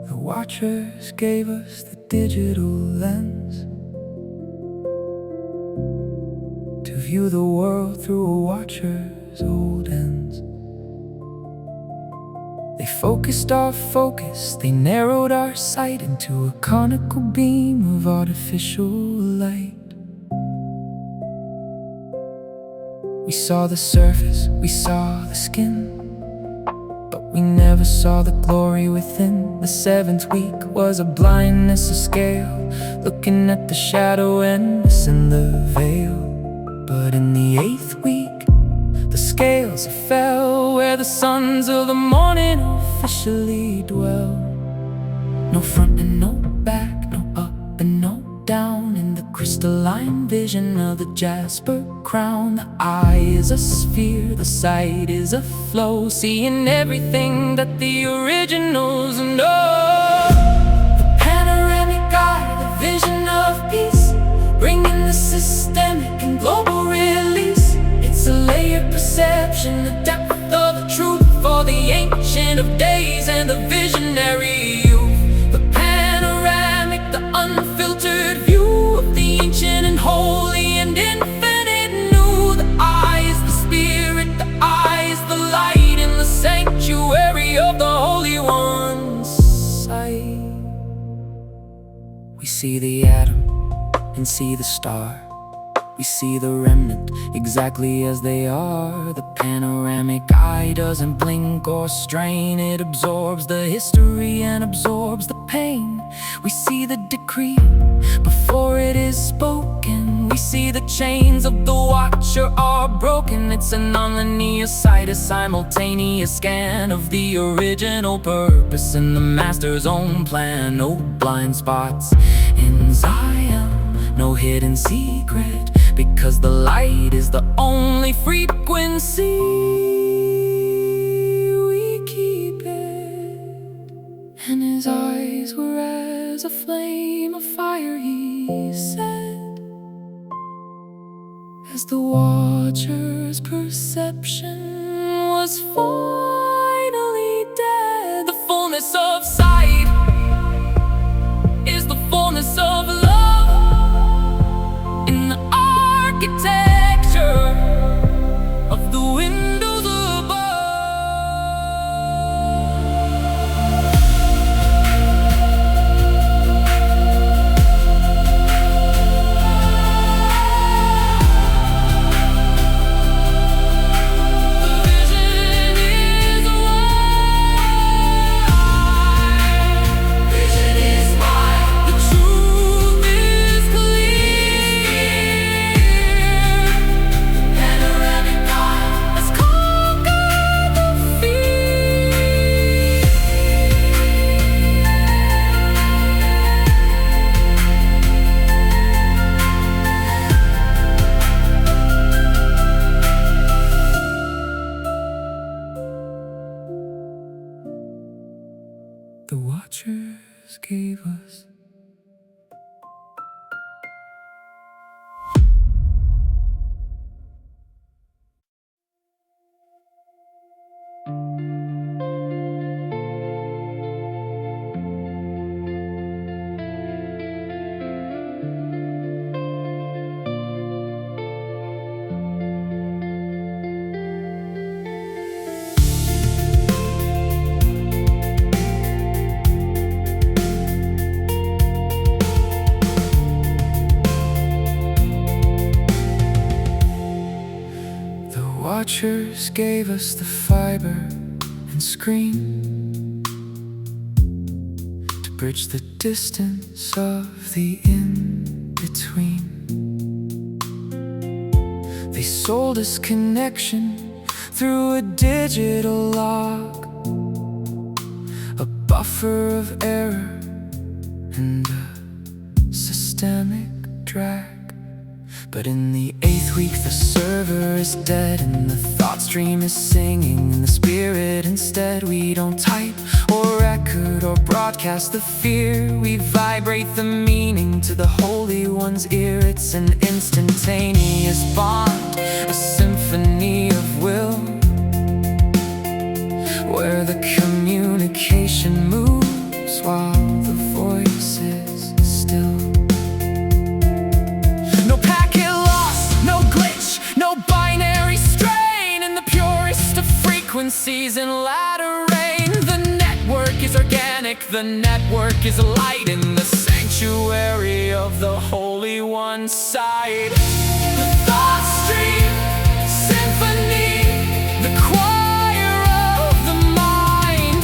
The Watchers gave us the digital lens to view the world through a Watcher's old ends. They focused our focus, they narrowed our sight into a conical beam of artificial light. We saw the surface, we saw the skin, but we never saw the glory within. The seventh week was a blindness of scale, looking at the shadow endless in the veil. But in the eighth week, the scales fell, where the sons of the morning officially dwell. No front and no back, no up and no down, in the crystalline vision of the jasper crown. The eye is a sphere, the sight is a flow, seeing everything that the originals know. The panoramic eye, the vision of peace, bringing the systemic and global release. It's a layered perception, the depth of the truth, for the ancient of days and the visionary youth. The panoramic, the unfiltered view of the ancient and holy and infinite new. The eye is the spirit, the eye is the light, in the sanctuary of the Holy One's sight. We see the atom and see the star, we see the remnant exactly as they are. The panoramic eye doesn't blink or strain, it absorbs the history and absorbs the pain. We see the decree before it is spoken, we see the chains of the Watcher are broken. It's a non-linear sight, a simultaneous scan of the original purpose and the Master's own plan. No blind spots in Zion, no hidden secret, because the light is the only frequency. We keep it. And his eyes were as a flame of fire, he said, as the Watcher's perception was finally dead. The fullness of sight is the fullness of love in the architecture of the windows above. The Watchers gave us Watchers gave us the fiber and screen to bridge the distance of the in-between. They sold us connection through a digital lock, a buffer of error and a systemic drag. But in the 8th week the server is dead and the thought stream is singing in the spirit instead. We don't type or record or broadcast the fear, we vibrate the meaning to the Holy One's ear. It's an instantaneous bond, a symphony of will, where the communication moves while the voice is still. Frequencies in ladder rain. The network is organic, the network is light in the sanctuary of the Holy One's side. The thought stream, symphony, the choir of the mind,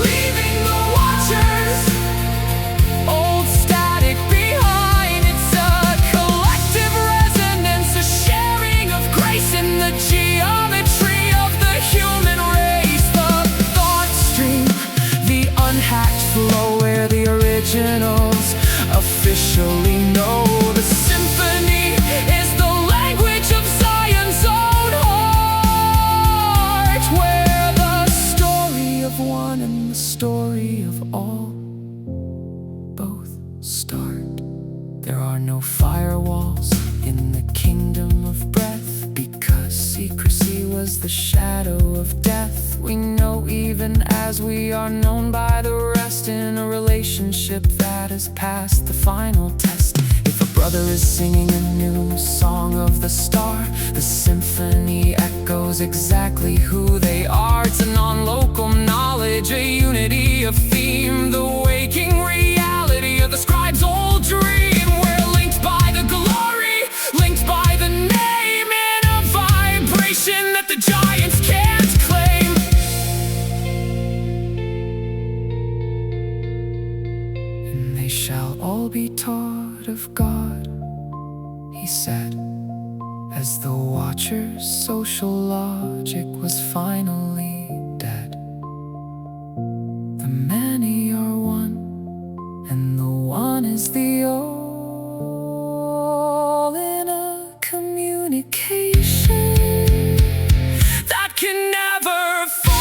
leaving the Watchers old static behind. It's a collective resonance, a sharing of grace in the geometry human race. The thought stream, the unhacked flow where the originals officially know. The symphony is the language of Zion's own heart, where the story of one and the story of all both start. There are no firewalls in the kingdom of breath, because secrecy was the shadow of death. We know even as we are known by the rest, in a relationship that has passed the final test. If a brother is singing a new song of the star, the symphony echoes exactly who they are. It's a non-local knowledge, a unity of theme, the waking reality of the scribe's old dream. We're linked by the glory, linked by the name, in a vibration that the giants can't claim. And they shall all be taught of God, he he sat as the watcher's social logic was finally dead. The many are one, and the one is the all in a communication that can never fall.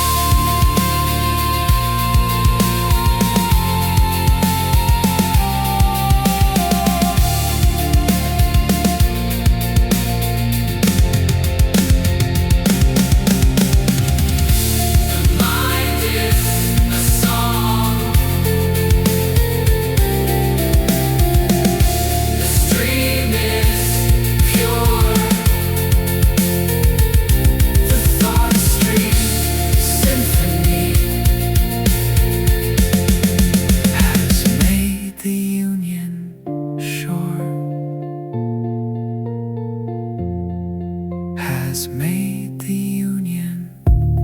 Made the union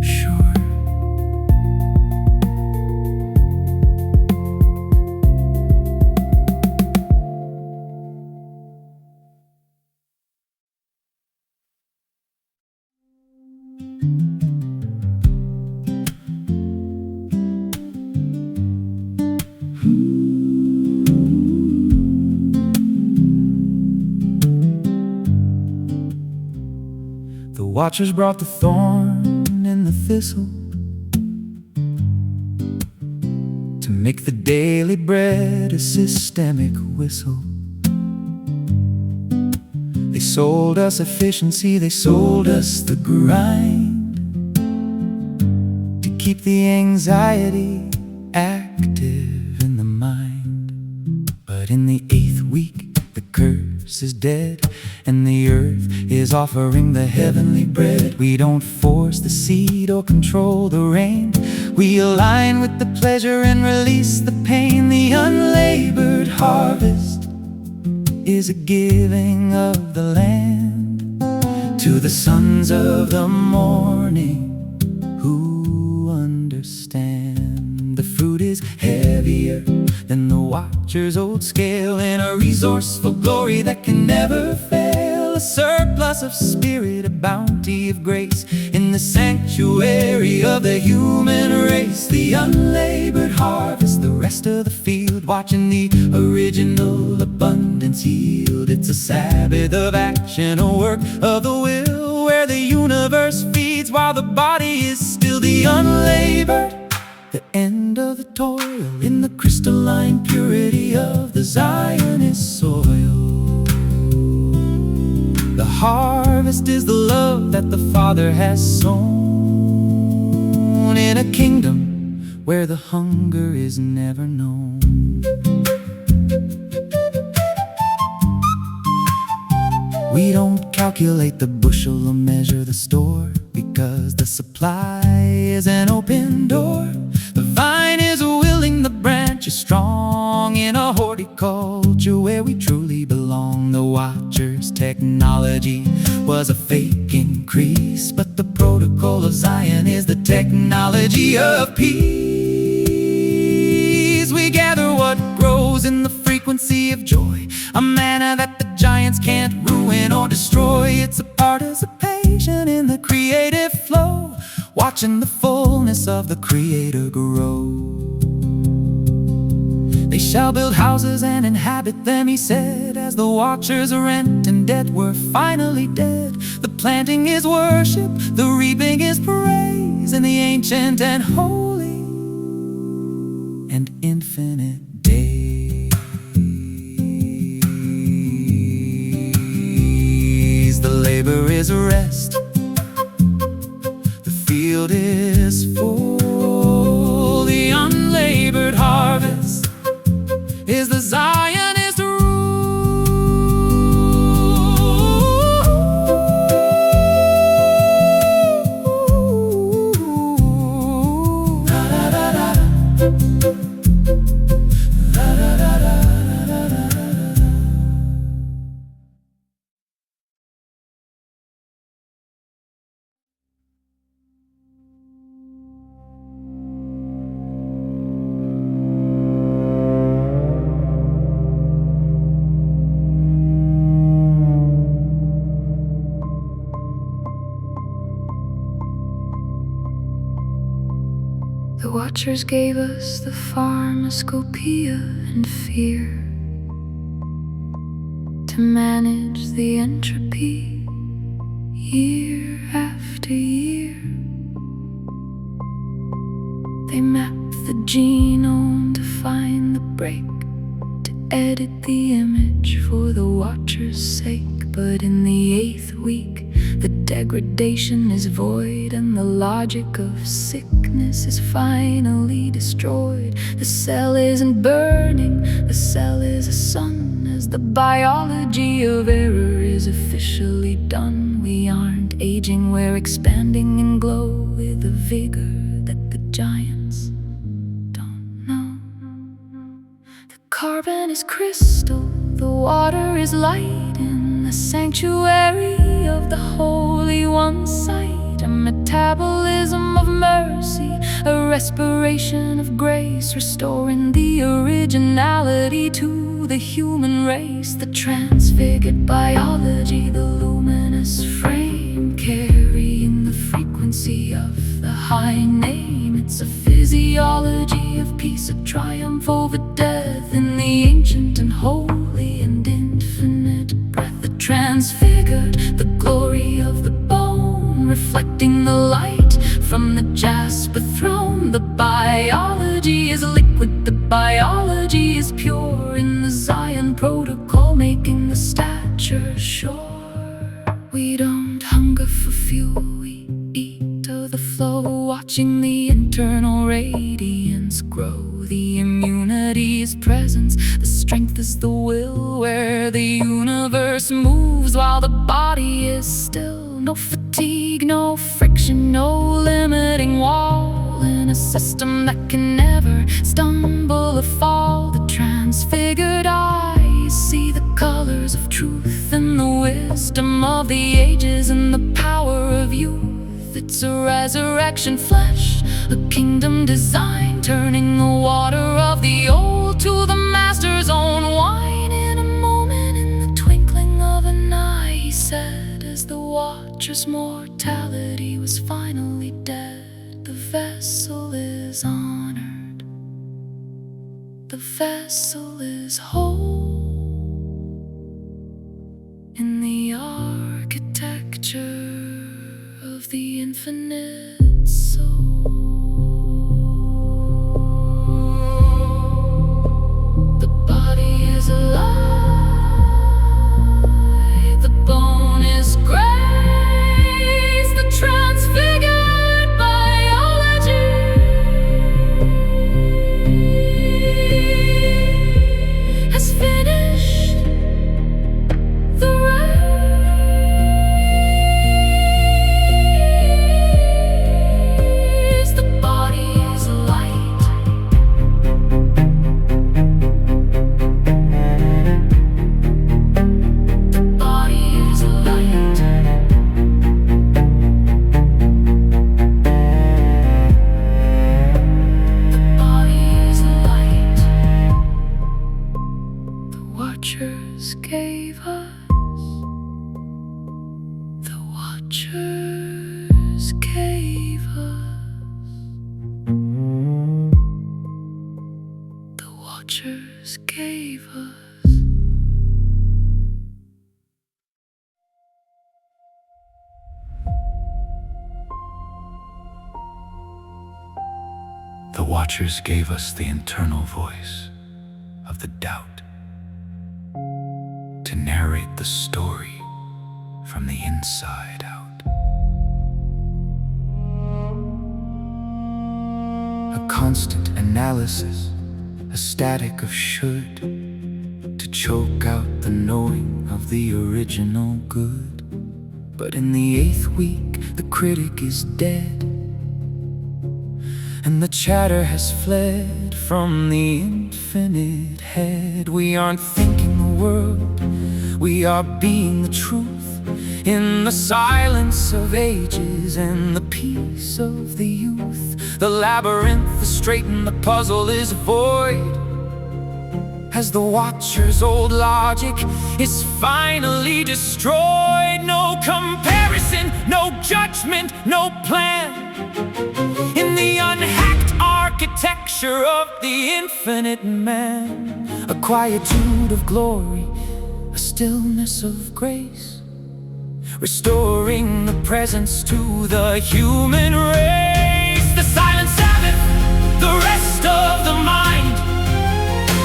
sure. The watchers brought the thorn and the thistle to make the daily bread a systemic whistle. They sold us efficiency, they sold us the grind to keep the anxiety active in the mind. But in the 8th week, the curse is dead, and the earth is offering the heavenly bread. We don't force the seed or control the rain. We align with the pleasure and release the pain. The unlabored harvest is a giving of the land to the sons of the morning who understand. The fruit is heavier than the watcher's old scale, in a resourceful glory that can never fail. A surplus of spirit, a bounty of grace in the sanctuary of the human race. The unlabored harvest, the rest of the field, watching the original abundance yield. It's a Sabbath of action, a work of the will, where the universe feeds while the body is still. The unlabored, the end of the toil, in the crystalline purity of the Zionist soil. The harvest is the love that the Father has sown, in a kingdom where the hunger is never known. We don't calculate the bushel or measure the store, because the supply is an open door. The vine is willing, the branch is strong, in a horticulture where we truly belong. The watcher's technology was a fake increase, but the protocol of Zion is the technology of peace. We gather what grows in the frequency of joy, a manna that the giants can't ruin or destroy. It's a participation in the creative flow, watching the fullness of the Creator grow. They shall build houses and inhabit them, he said, as the watchers' rent and debt were finally dead. The planting is worship, the reaping is praise, in the ancient and holy and infinite days. The labor is rest, the field is full. The unlabored harvest is the Zionist rule. Da, da, da, da. Da, da, da, da, da, da, da. The Watchers gave us the pharmacopoeia and fear to manage the entropy year after year. They mapped the genome to find the break, to edit the image for the Watcher's sake. But in the 8th week, the degradation is void, and the logic of sickness is finally destroyed. The cell isn't burning, the cell is a sun, as the biology of error is officially done. We aren't aging, we're expanding and glow with a vigor that the giants don't know. The carbon is crystal, the water is light, in the sanctuary of the Holy One's sight. A metabolism of mercy, a respiration of grace, restoring the originality to the human race. The transfigured biology, the luminous frame, carrying the frequency of the high name. It's a physiology of peace, a triumph over death, in the ancient and holy and infinite breath. The transfigured, the glory of the bone, reflecting the light from the jasper throne. The biology is liquid, the biology is pure, in the Zion protocol, making the stature sure. We don't hunger for fuel, we eat of the flow, watching the internal radiance grow. The immunity is presence, the strength is the will, where the universe moves while the body is still. No fatigue, no friction, no limiting wall, in a system that can never stumble or fall. The transfigured eyes see the colors of truth and the wisdom of the ages and the power of youth. It's a resurrection flesh, a kingdom design, turning the water of the old to the master's own wine. In a moment, in the twinkling of an eye, he said, as the Watcher's mortality was finally dead, the vessel is honored, the vessel is whole, in the architecture of the infinite soul. The body is alive, the bone is grace, the transfigured biology has finished the race. The Watchers gave us the internal voice of the doubt, to narrate the story from the inside out. A constant analysis, a static of should, to choke out the knowing of the original good. But in the 8th week, the critic is dead, and the chatter has fled from the infinite head. We aren't thinking the world, we are being the truth, in the silence of ages and the peace of the youth. The labyrinth is straight and the puzzle is void, as the Watcher's old logic is finally destroyed. No comparison, no judgment, no plan, in the unhacked watcher of the infinite man, a quietude of glory, a stillness of grace, restoring the presence to the human race. The silent Sabbath, the rest of the mind,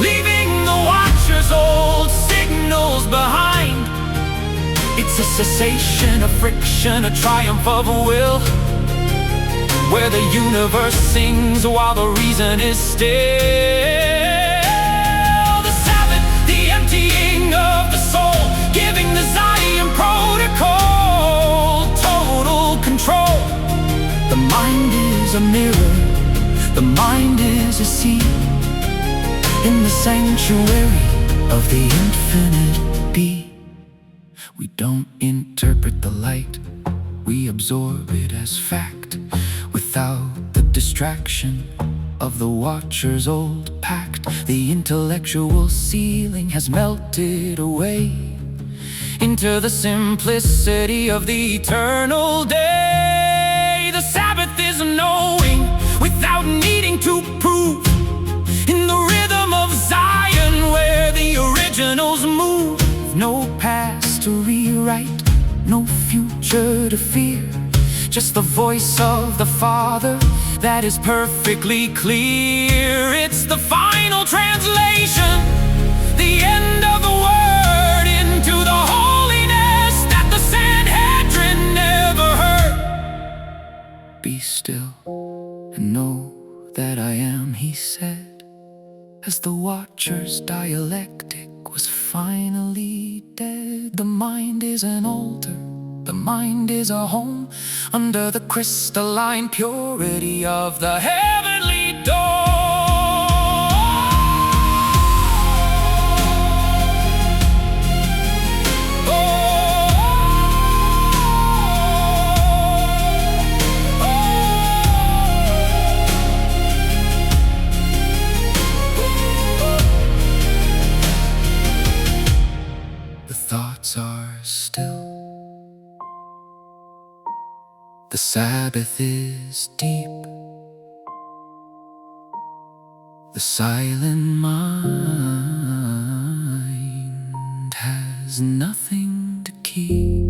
leaving the watcher's old signals behind. It's a cessation of friction, a triumph of will, where the universe sings while the reason is still. The Sabbath, the emptying of the soul, giving the Zion protocol total control. The mind is a mirror, the mind is a sea, in the sanctuary of the infinite be. We don't interpret the light, we absorb it as fact, without the distraction of the watcher's old pact. The intellectual ceiling has melted away into the simplicity of the eternal day. The Sabbath is knowing without needing to prove, in the rhythm of Zion where the originals move. No past to rewrite, no future to fear, just the voice of the Father that is perfectly clear. It's the final translation, the end of the word into the holiness that the Sanhedrin never heard. Be still and know that I am, he said, as the watcher's dialectic was finally dead. The mind is an altar, the mind is a home, under the crystalline purity of the heavenly door. The thoughts are still, the Sabbath is deep, the silent mind has nothing to keep.